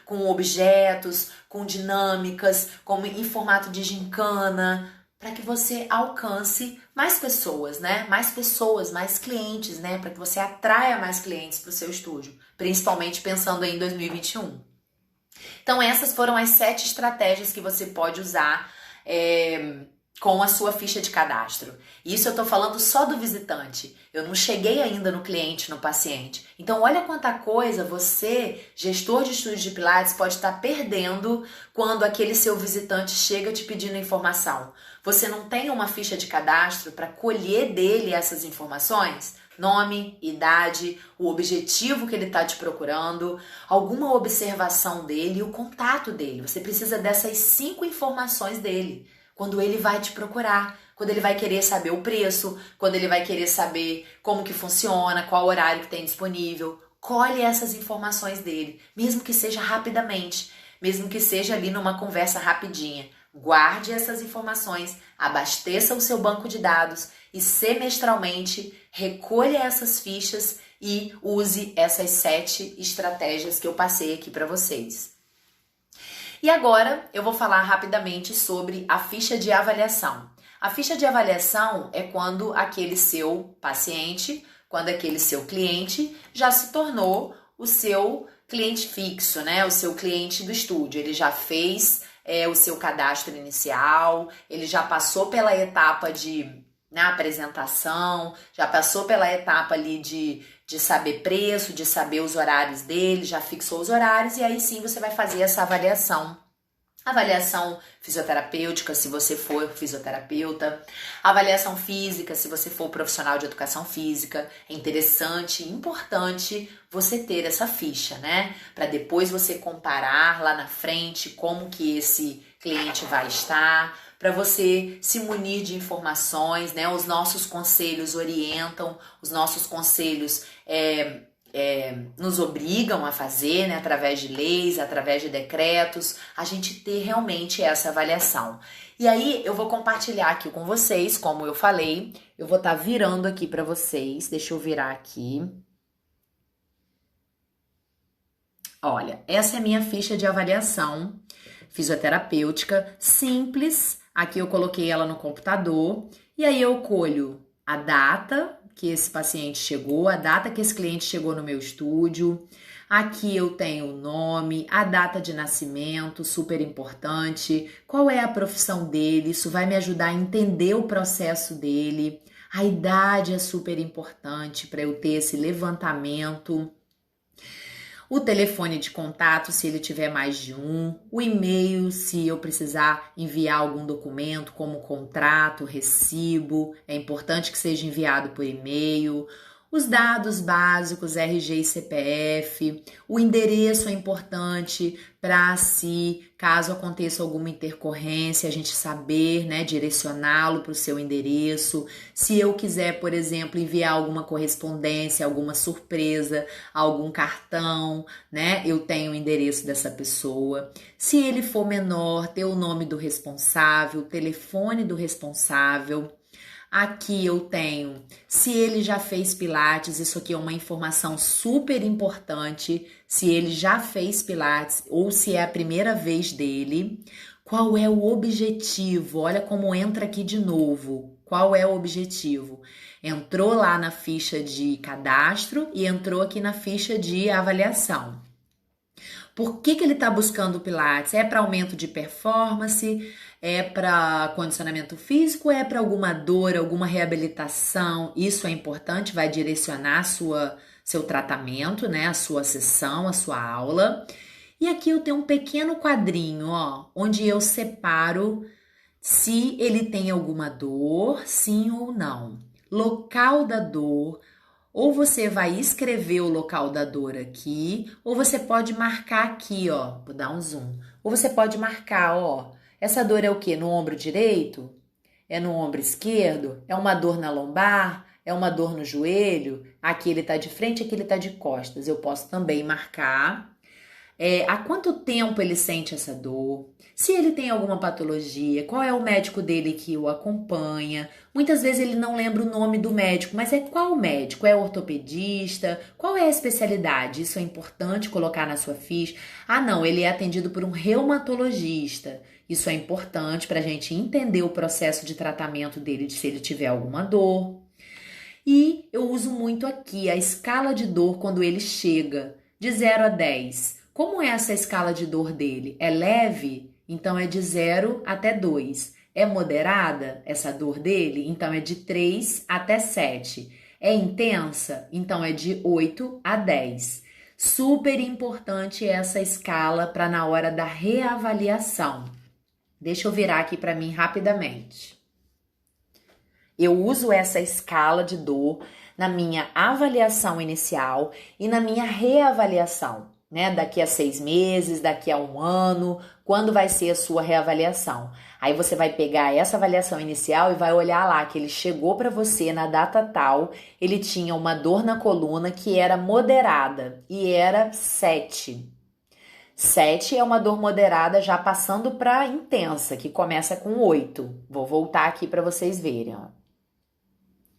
Com objetos, com dinâmicas, em formato de gincana, para que você alcance mais pessoas, né? Mais pessoas, mais clientes, né? Para que você atraia mais clientes para o seu estúdio, principalmente pensando em 2021. Então essas foram as 7 estratégias que você pode usar com a sua ficha de cadastro. Isso eu estou falando só do visitante. Eu não cheguei ainda no cliente, no paciente. Então olha quanta coisa você, gestor de estúdio de Pilates, pode estar perdendo quando aquele seu visitante chega te pedindo informação. Você não tem uma ficha de cadastro para colher dele essas informações? Nome, idade, o objetivo que ele está te procurando, alguma observação dele e o contato dele. Você precisa dessas 5 informações dele quando ele vai te procurar, quando ele vai querer saber o preço, quando ele vai querer saber como que funciona, qual horário que tem disponível. Colhe essas informações dele, mesmo que seja rapidamente, mesmo que seja ali numa conversa rapidinha. Guarde essas informações, abasteça o seu banco de dados e semestralmente recolha essas fichas e use essas 7 estratégias que eu passei aqui para vocês. E agora eu vou falar rapidamente sobre a ficha de avaliação. A ficha de avaliação é quando aquele seu paciente, quando aquele seu cliente já se tornou o seu cliente fixo, né? O seu cliente do estúdio. Ele já fez o seu cadastro inicial, ele já passou pela etapa de apresentação, já passou pela etapa ali de saber preço, de saber os horários dele, já fixou os horários e aí sim você vai fazer essa avaliação. Avaliação fisioterapêutica, se você for fisioterapeuta. Avaliação física, se você for profissional de educação física. É interessante, importante você ter essa ficha, né? Para depois você comparar lá na frente como que esse cliente vai estar, para você se munir de informações, né? Os nossos conselhos orientam, os nossos conselhos nos obrigam a fazer, né, através de leis, através de decretos, a gente ter realmente essa avaliação. E aí eu vou compartilhar aqui com vocês, como eu falei, eu vou estar virando aqui para vocês, deixa eu virar aqui. Olha, essa é a minha ficha de avaliação fisioterapêutica, simples, aqui eu coloquei ela no computador, e aí eu colho a data que esse paciente chegou, a data que esse cliente chegou no meu estúdio. Aqui eu tenho o nome, a data de nascimento, super importante, qual é a profissão dele, isso vai me ajudar a entender o processo dele. A idade é super importante para eu ter esse levantamento. O telefone de contato, se ele tiver mais de um, o e-mail, se eu precisar enviar algum documento, como contrato, recibo, é importante que seja enviado por e-mail, Os dados básicos, RG e CPF, o endereço é importante para se, caso aconteça alguma intercorrência, a gente saber, né, direcioná-lo para o seu endereço. Se eu quiser, por exemplo, enviar alguma correspondência, alguma surpresa, algum cartão, né, eu tenho o endereço dessa pessoa. Se ele for menor, ter o nome do responsável, o telefone do responsável. Aqui eu tenho, se ele já fez Pilates, isso aqui é uma informação super importante, se ele já fez Pilates ou se é a primeira vez dele. Qual é o objetivo? Olha como entra aqui de novo. Qual é o objetivo? Entrou lá na ficha de cadastro e entrou aqui na ficha de avaliação. Por que ele está buscando o Pilates? É para aumento de performance? É para condicionamento físico? É para alguma dor, alguma reabilitação? Isso é importante, vai direcionar seu tratamento, né? A sua sessão, a sua aula. E aqui eu tenho um pequeno quadrinho, ó, onde eu separo se ele tem alguma dor, sim ou não. Local da dor. Ou você vai escrever o local da dor aqui, ou você pode marcar aqui, ó. Vou dar um zoom. Ou você pode marcar, ó. Essa dor é o quê? No ombro direito? É no ombro esquerdo? É uma dor na lombar? É uma dor no joelho? Aqui ele tá de frente, aqui ele tá de costas. Eu posso também marcar. Há quanto tempo ele sente essa dor, se ele tem alguma patologia, qual é o médico dele que o acompanha. Muitas vezes ele não lembra o nome do médico, mas é qual médico? É ortopedista? Qual é a especialidade? Isso é importante colocar na sua ficha. Ah, não, ele é atendido por um reumatologista. Isso é importante para a gente entender o processo de tratamento dele, se ele tiver alguma dor. E eu uso muito aqui a escala de dor quando ele chega, de 0 a 10. Como é essa escala de dor dele? É leve? Então é de 0 até 2. É moderada essa dor dele? Então é de 3 até 7. É intensa? Então é de 8 a 10. Super importante essa escala para na hora da reavaliação. Deixa eu virar aqui para mim rapidamente. Eu uso essa escala de dor na minha avaliação inicial e na minha reavaliação. Né? Daqui a 6 meses, daqui a 1 ano, quando vai ser a sua reavaliação. Aí você vai pegar essa avaliação inicial e vai olhar lá que ele chegou para você na data tal, ele tinha uma dor na coluna que era moderada e era 7. 7 é uma dor moderada já passando para intensa, que começa com 8. Vou voltar aqui para vocês verem, ó.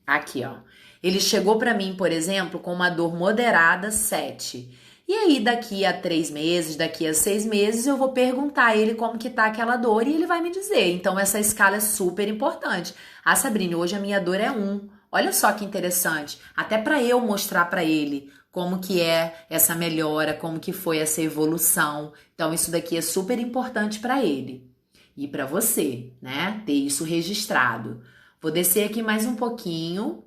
Aqui, ó. Ele chegou para mim, por exemplo, com uma dor moderada 7. E aí, daqui a 3 meses, daqui a 6 meses, eu vou perguntar a ele como que tá aquela dor e ele vai me dizer. Então, essa escala é super importante. Ah, Sabrina, hoje a minha dor é 1. Olha só que interessante. Até para eu mostrar para ele como que é essa melhora, como que foi essa evolução. Então, isso daqui é super importante para ele. E para você, né? Ter isso registrado. Vou descer aqui mais um pouquinho.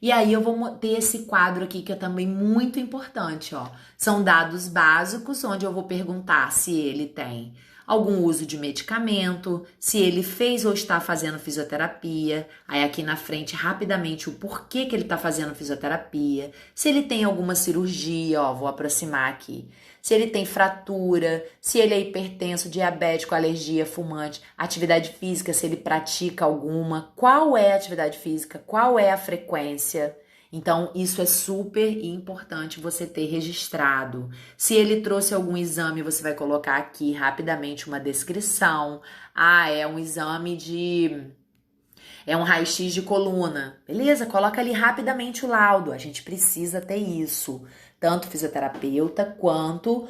E aí eu vou ter esse quadro aqui que é também muito importante, ó. São dados básicos, onde eu vou perguntar se ele tem algum uso de medicamento, se ele fez ou está fazendo fisioterapia. Aí aqui na frente, rapidamente, o porquê que ele está fazendo fisioterapia. Se ele tem alguma cirurgia, ó, vou aproximar aqui. Se ele tem fratura, se ele é hipertenso, diabético, alergia, fumante, atividade física, se ele pratica alguma, qual é a atividade física, qual é a frequência. Então, isso é super importante você ter registrado. Se ele trouxe algum exame, você vai colocar aqui rapidamente uma descrição. Ah, é um exame é um raio-x de coluna. Beleza? Coloca ali rapidamente o laudo. A gente precisa ter isso. Tanto fisioterapeuta quanto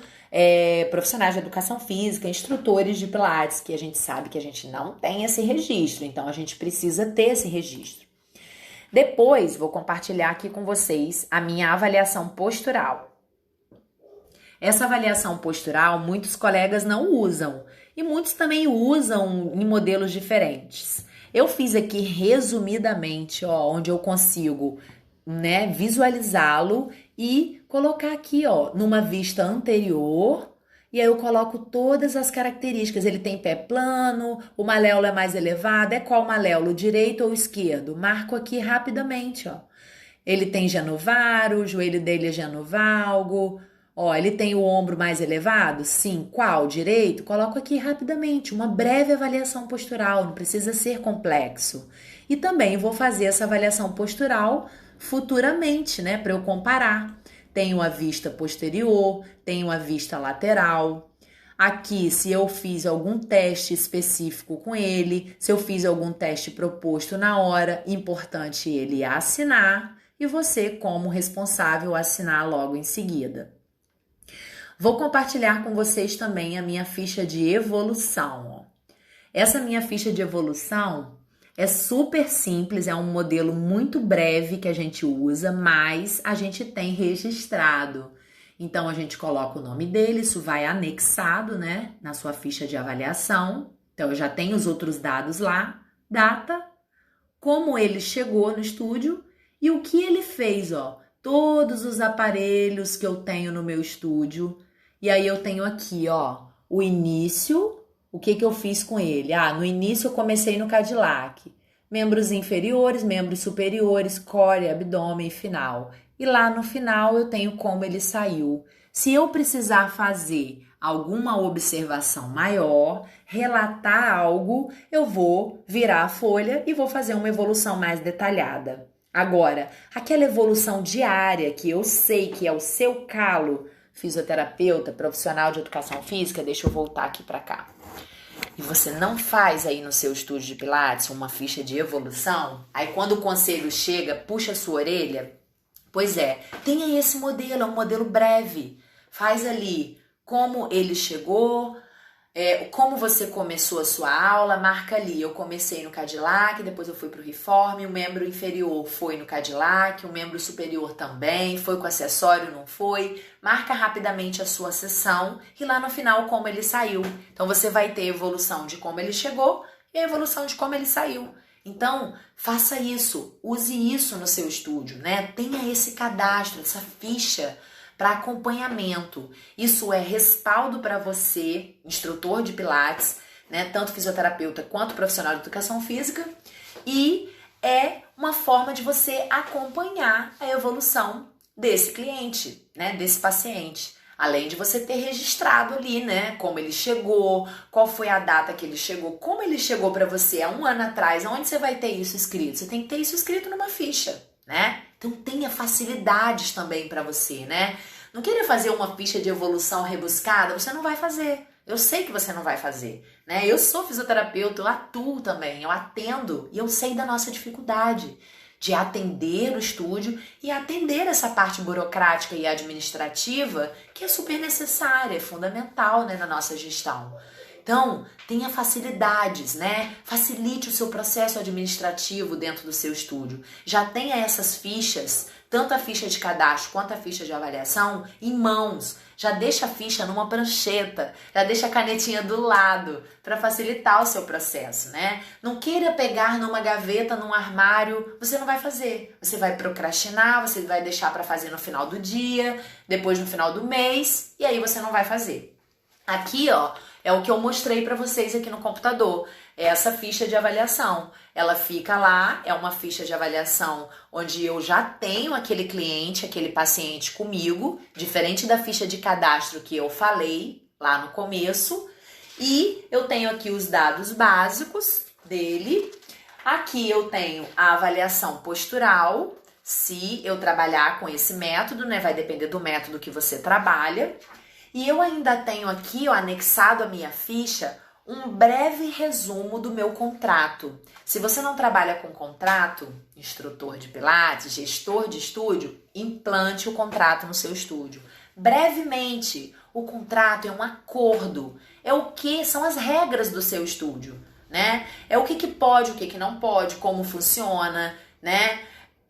profissionais de educação física, instrutores de Pilates, que a gente sabe que a gente não tem esse registro. Então, a gente precisa ter esse registro. Depois, vou compartilhar aqui com vocês a minha avaliação postural. Essa avaliação postural, muitos colegas não usam. E muitos também usam em modelos diferentes. Eu fiz aqui resumidamente, ó, onde eu consigo, né, visualizá-lo e colocar aqui, ó, numa vista anterior. E aí eu coloco todas as características. Ele tem pé plano, o maléolo é mais elevado. É qual maléolo, direito ou esquerdo? Marco aqui rapidamente, ó. Ele tem genovar, o joelho dele é genovalgo. Ó, ele tem o ombro mais elevado? Sim. Qual? Direito? Coloco aqui rapidamente, uma breve avaliação postural, não precisa ser complexo. E também vou fazer essa avaliação postural futuramente, né, para eu comparar. Tenho a vista posterior, tenho a vista lateral. Aqui, se eu fiz algum teste específico com ele, se eu fiz algum teste proposto na hora, importante ele assinar e você, como responsável, assinar logo em seguida. Vou compartilhar com vocês também a minha ficha de evolução. Ó. Essa minha ficha de evolução é super simples, é um modelo muito breve que a gente usa, mas a gente tem registrado. Então, a gente coloca o nome dele, isso vai anexado, né, na sua ficha de avaliação. Então, eu já tenho os outros dados lá, data, como ele chegou no estúdio e o que ele fez, ó. Todos os aparelhos que eu tenho no meu estúdio. E aí, eu tenho aqui, ó, o início, o que eu fiz com ele. Ah, no início eu comecei no Cadillac. Membros inferiores, membros superiores, core, abdômen e final. E lá no final eu tenho como ele saiu. Se eu precisar fazer alguma observação maior, relatar algo, eu vou virar a folha e vou fazer uma evolução mais detalhada. Agora, aquela evolução diária que eu sei que é o seu calo, fisioterapeuta, profissional de educação física, deixa eu voltar aqui para cá. E você não faz aí no seu estúdio de Pilates uma ficha de evolução, aí quando o conselho chega, puxa a sua orelha. Pois é, tenha esse modelo, é um modelo breve. Faz ali como ele chegou, como você começou a sua aula, marca ali. Eu comecei no Cadillac, depois eu fui para o Reform, o membro inferior foi no Cadillac, o membro superior também, foi com acessório, não foi. Marca rapidamente a sua sessão e lá no final como ele saiu. Então você vai ter a evolução de como ele chegou e a evolução de como ele saiu. Então, faça isso, use isso no seu estúdio, né? Tenha esse cadastro, essa ficha para acompanhamento. Isso é respaldo para você, instrutor de Pilates, né? Tanto fisioterapeuta quanto profissional de educação física, e é uma forma de você acompanhar a evolução desse cliente, né? Desse paciente. Além de você ter registrado ali, né, como ele chegou, qual foi a data que ele chegou, como ele chegou para você há um ano atrás, onde você vai ter isso escrito? Você tem que ter isso escrito numa ficha, né? Então tenha facilidades também para você, né? Não querer fazer uma ficha de evolução rebuscada, você não vai fazer. Eu sei que você não vai fazer, né? Eu sou fisioterapeuta, eu atuo também, eu atendo e eu sei da nossa dificuldade de atender o estúdio e atender essa parte burocrática e administrativa que é super necessária, é fundamental, né, na nossa gestão. Então, tenha facilidades, né? Facilite o seu processo administrativo dentro do seu estúdio. Já tenha essas fichas, tanto a ficha de cadastro quanto a ficha de avaliação, em mãos. Já deixa a ficha numa prancheta, já deixa a canetinha do lado para facilitar o seu processo, né? Não queira pegar numa gaveta, num armário, você não vai fazer. Você vai procrastinar, você vai deixar para fazer no final do dia, depois no final do mês, e aí você não vai fazer. Aqui, ó, é o que eu mostrei para vocês aqui no computador, é essa ficha de avaliação. Ela fica lá, é uma ficha de avaliação onde eu já tenho aquele cliente, aquele paciente comigo, diferente da ficha de cadastro que eu falei lá no começo. E eu tenho aqui os dados básicos dele. Aqui eu tenho a avaliação postural, se eu trabalhar com esse método, né? Vai depender do método que você trabalha. E eu ainda tenho aqui, ó, anexado à minha ficha, um breve resumo do meu contrato. Se você não trabalha com contrato, instrutor de Pilates, gestor de estúdio, implante o contrato no seu estúdio. Brevemente, o contrato é um acordo, é o que são as regras do seu estúdio, né? É o que pode, o que não pode, como funciona, né?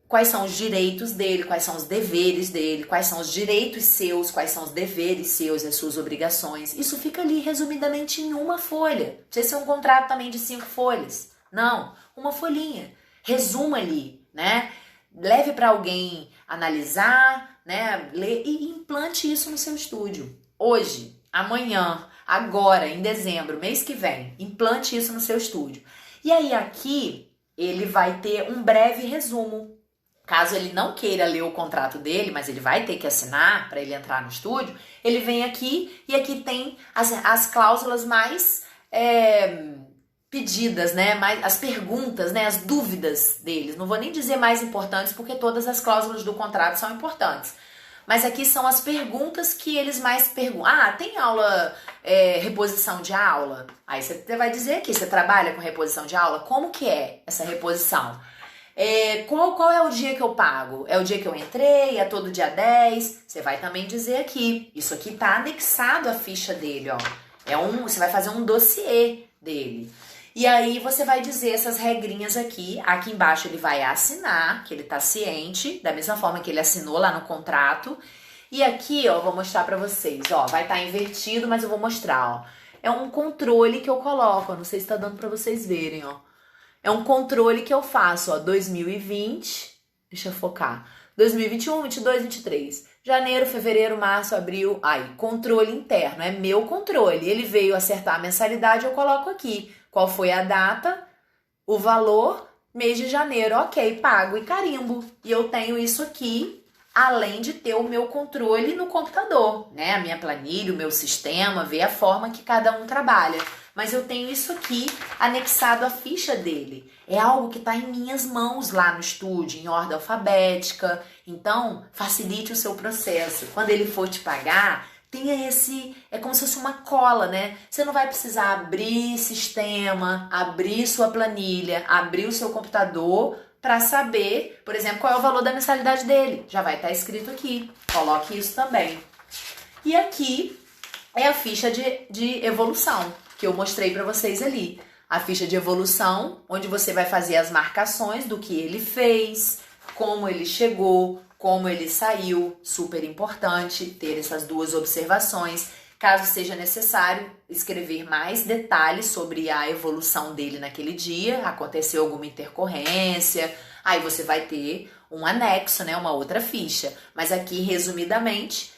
Quais são os direitos dele, quais são os deveres dele, quais são os direitos seus, quais são os deveres seus e as suas obrigações. Isso fica ali resumidamente em uma folha. Não precisa ser um contrato também de 5 folhas. Não, uma folhinha. Resuma ali, né? Leve para alguém analisar, né? Ler e implante isso no seu estúdio. Hoje, amanhã, agora, em dezembro, mês que vem, implante isso no seu estúdio. E aí aqui ele vai ter um breve resumo. Caso ele não queira ler o contrato dele, mas ele vai ter que assinar para ele entrar no estúdio, ele vem aqui e aqui tem as cláusulas mais pedidas, né? As perguntas, né? As dúvidas deles. Não vou nem dizer mais importantes, porque todas as cláusulas do contrato são importantes. Mas aqui são as perguntas que eles mais perguntam. Ah, tem aula, reposição de aula? Aí você vai dizer aqui, você trabalha com reposição de aula? Como que é essa reposição? Qual é o dia que eu pago? É o dia que eu entrei? É todo dia 10? Você vai também dizer aqui. Isso aqui tá anexado à ficha dele, ó. Você vai fazer um dossiê dele. E aí você vai dizer essas regrinhas aqui. Aqui embaixo ele vai assinar, que ele tá ciente, da mesma forma que ele assinou lá no contrato. E aqui, ó, vou mostrar pra vocês, ó. Vai estar invertido, mas eu vou mostrar, ó. É um controle que eu coloco, ó. Não sei se tá dando pra vocês verem, ó. É um controle que eu faço, ó, 2020, deixa eu focar, 2021, 22, 23, janeiro, fevereiro, março, abril, aí, controle interno, é meu controle, ele veio acertar a mensalidade, eu coloco aqui, qual foi a data, o valor, mês de janeiro, ok, pago e carimbo, e eu tenho isso aqui, além de ter o meu controle no computador, né, a minha planilha, o meu sistema, ver a forma que cada um trabalha. Mas eu tenho isso aqui anexado à ficha dele. É algo que está em minhas mãos lá no estúdio, em ordem alfabética. Então, facilite o seu processo. Quando ele for te pagar, tenha é como se fosse uma cola, né? Você não vai precisar abrir sistema, abrir sua planilha, abrir o seu computador para saber, por exemplo, qual é o valor da mensalidade dele. Já vai estar escrito aqui. Coloque isso também. E aqui é a ficha de evolução que eu mostrei para vocês ali. A ficha de evolução, onde você vai fazer as marcações do que ele fez, como ele chegou, como ele saiu. Super importante ter essas duas observações. Caso seja necessário escrever mais detalhes sobre a evolução dele naquele dia, aconteceu alguma intercorrência, aí você vai ter um anexo, né, uma outra ficha. Mas aqui, resumidamente,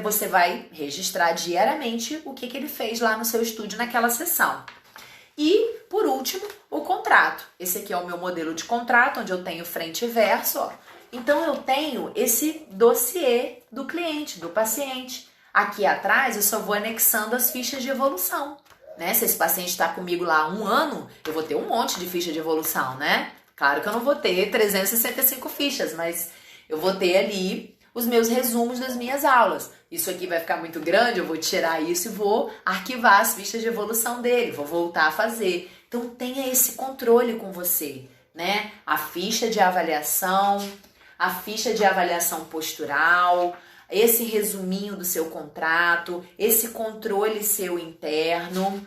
você vai registrar diariamente o que ele fez lá no seu estúdio naquela sessão. E, por último, o contrato. Esse aqui é o meu modelo de contrato, onde eu tenho frente e verso, ó. Então, eu tenho esse dossiê do cliente, do paciente. Aqui atrás, eu só vou anexando as fichas de evolução, né? Se esse paciente está comigo lá há 1 ano, eu vou ter um monte de ficha de evolução, né? Claro que eu não vou ter 365 fichas, mas eu vou ter ali os meus resumos das minhas aulas. Isso aqui vai ficar muito grande, eu vou tirar isso e vou arquivar as fichas de evolução dele, vou voltar a fazer. Então tenha esse controle com você, né? A ficha de avaliação postural, esse resuminho do seu contrato, esse controle seu interno.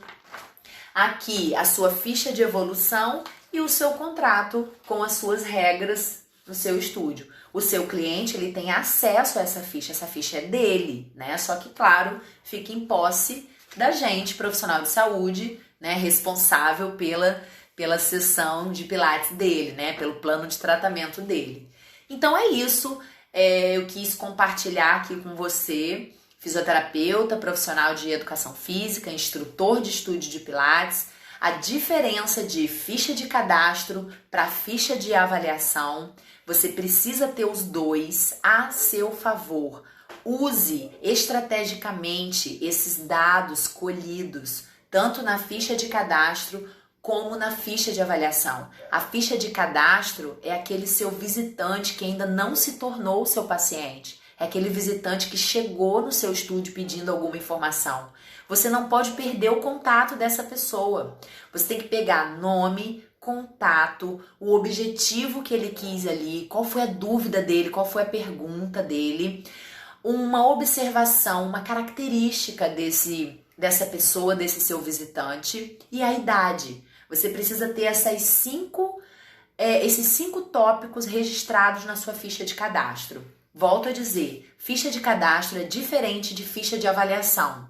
Aqui a sua ficha de evolução e o seu contrato com as suas regras no seu estúdio. O seu cliente, ele tem acesso a essa ficha é dele, né? Só que, claro, fica em posse da gente, profissional de saúde, né? Responsável pela sessão de pilates dele, né? Pelo plano de tratamento dele. Então é isso, eu quis compartilhar aqui com você, fisioterapeuta, profissional de educação física, instrutor de estúdio de pilates, a diferença de ficha de cadastro para ficha de avaliação. Você precisa ter os dois a seu favor. Use estrategicamente esses dados colhidos, tanto na ficha de cadastro como na ficha de avaliação. A ficha de cadastro é aquele seu visitante que ainda não se tornou seu paciente. É aquele visitante que chegou no seu estúdio pedindo alguma informação. Você não pode perder o contato dessa pessoa. Você tem que pegar nome, contato, o objetivo que ele quis ali, qual foi a dúvida dele, qual foi a pergunta dele, uma observação, uma característica dessa pessoa, desse seu visitante e a idade. Você precisa ter esses 5 tópicos registrados na sua ficha de cadastro. Volto a dizer, ficha de cadastro é diferente de ficha de avaliação.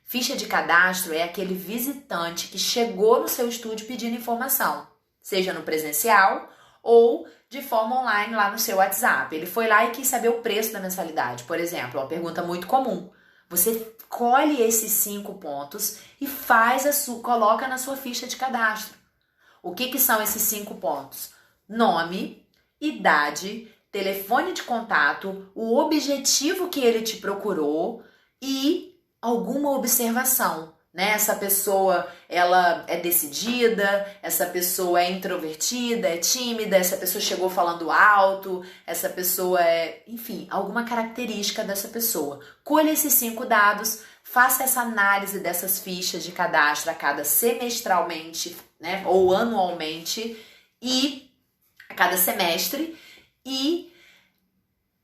Ficha de cadastro é aquele visitante que chegou no seu estúdio pedindo informação, seja no presencial ou de forma online lá no seu WhatsApp. Ele foi lá e quis saber o preço da mensalidade, por exemplo, uma pergunta muito comum. Você colhe esses 5 pontos e coloca na sua ficha de cadastro. O que são esses 5 pontos? Nome, idade, telefone de contato, o objetivo que ele te procurou e alguma observação, né? Essa pessoa, ela é decidida, essa pessoa é introvertida, é tímida, essa pessoa chegou falando alto, essa pessoa enfim, alguma característica dessa pessoa. Colha esses 5 dados, faça essa análise dessas fichas de cadastro a cada semestralmente, né? Ou anualmente e a cada semestre e,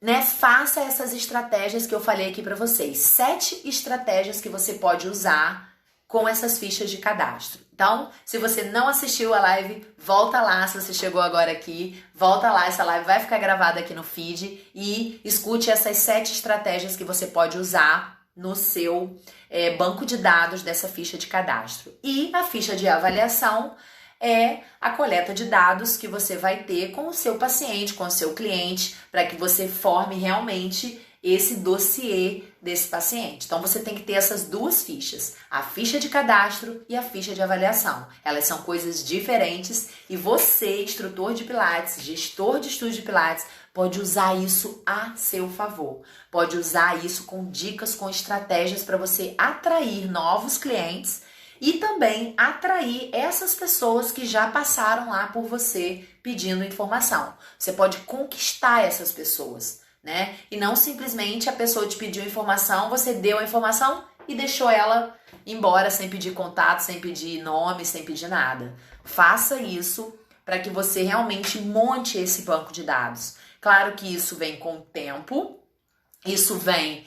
né, faça essas estratégias que eu falei aqui para vocês. 7 estratégias que você pode usar com essas fichas de cadastro. Então, se você não assistiu a live, volta lá. Se você chegou agora aqui, volta lá. Essa live vai ficar gravada aqui no feed e escute essas 7 estratégias que você pode usar no seu banco de dados dessa ficha de cadastro. E a ficha de avaliação é a coleta de dados que você vai ter com o seu paciente, com o seu cliente, para que você forme realmente esse dossiê desse paciente. Então, você tem que ter essas 2 fichas, a ficha de cadastro e a ficha de avaliação. Elas são coisas diferentes e você, instrutor de Pilates, gestor de estúdio de Pilates, pode usar isso a seu favor. Pode usar isso com dicas, com estratégias para você atrair novos clientes e também atrair essas pessoas que já passaram lá por você pedindo informação. Você pode conquistar essas pessoas, né? E não simplesmente a pessoa te pediu informação, você deu a informação e deixou ela embora sem pedir contato, sem pedir nome, sem pedir nada. Faça isso para que você realmente monte esse banco de dados. Claro que isso vem com o tempo, isso vem...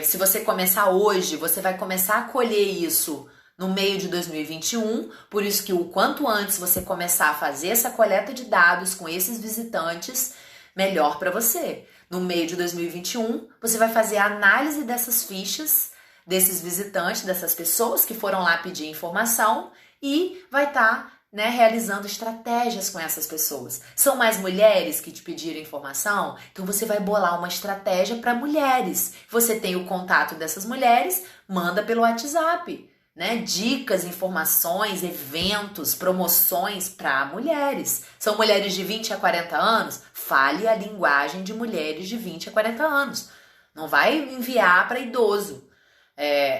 se você começar hoje, você vai começar a colher isso no meio de 2021, por isso que o quanto antes você começar a fazer essa coleta de dados com esses visitantes, melhor para você. No meio de 2021, você vai fazer a análise dessas fichas, desses visitantes, dessas pessoas que foram lá pedir informação e vai estar, né, realizando estratégias com essas pessoas. São mais mulheres que te pediram informação? Então você vai bolar uma estratégia para mulheres. Você tem o contato dessas mulheres, manda pelo WhatsApp. Né? Dicas, informações, eventos, promoções para mulheres. São mulheres de 20 a 40 anos? Fale a linguagem de mulheres de 20 a 40 anos. Não vai enviar para idoso.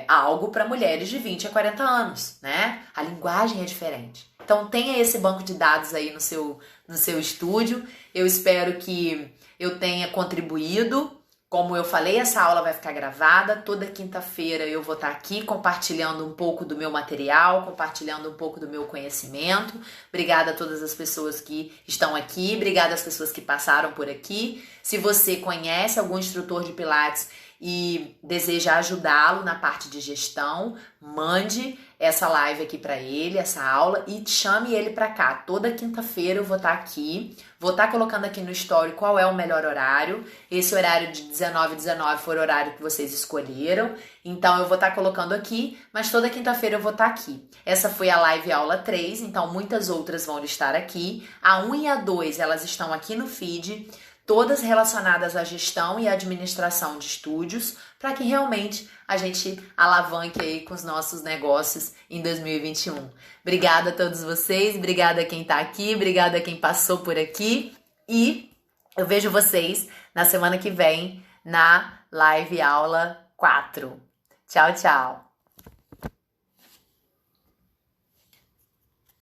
Algo para mulheres de 20 a 40 anos, né? A linguagem é diferente. Então tenha esse banco de dados aí no seu estúdio. Eu espero que eu tenha contribuído. Como eu falei, essa aula vai ficar gravada. Toda quinta-feira eu vou estar aqui compartilhando um pouco do meu material, compartilhando um pouco do meu conhecimento. Obrigada a todas as pessoas que estão aqui, obrigada às pessoas que passaram por aqui. Se você conhece algum instrutor de Pilates e deseja ajudá-lo na parte de gestão, mande essa live aqui para ele, essa aula, e chame ele para cá. Toda quinta-feira eu vou estar aqui, vou estar colocando aqui no story qual é o melhor horário. Esse horário de 19h19 foi o horário que vocês escolheram, então eu vou estar colocando aqui, mas toda quinta-feira eu vou estar aqui. Essa foi a live aula 3, então muitas outras vão estar aqui. A 1 e a 2, elas estão aqui no feed, todas relacionadas à gestão e administração de estúdios, para que realmente a gente alavanque aí com os nossos negócios em 2021. Obrigada a todos vocês, obrigada a quem está aqui, obrigada a quem passou por aqui e eu vejo vocês na semana que vem na live aula 4. Tchau, tchau!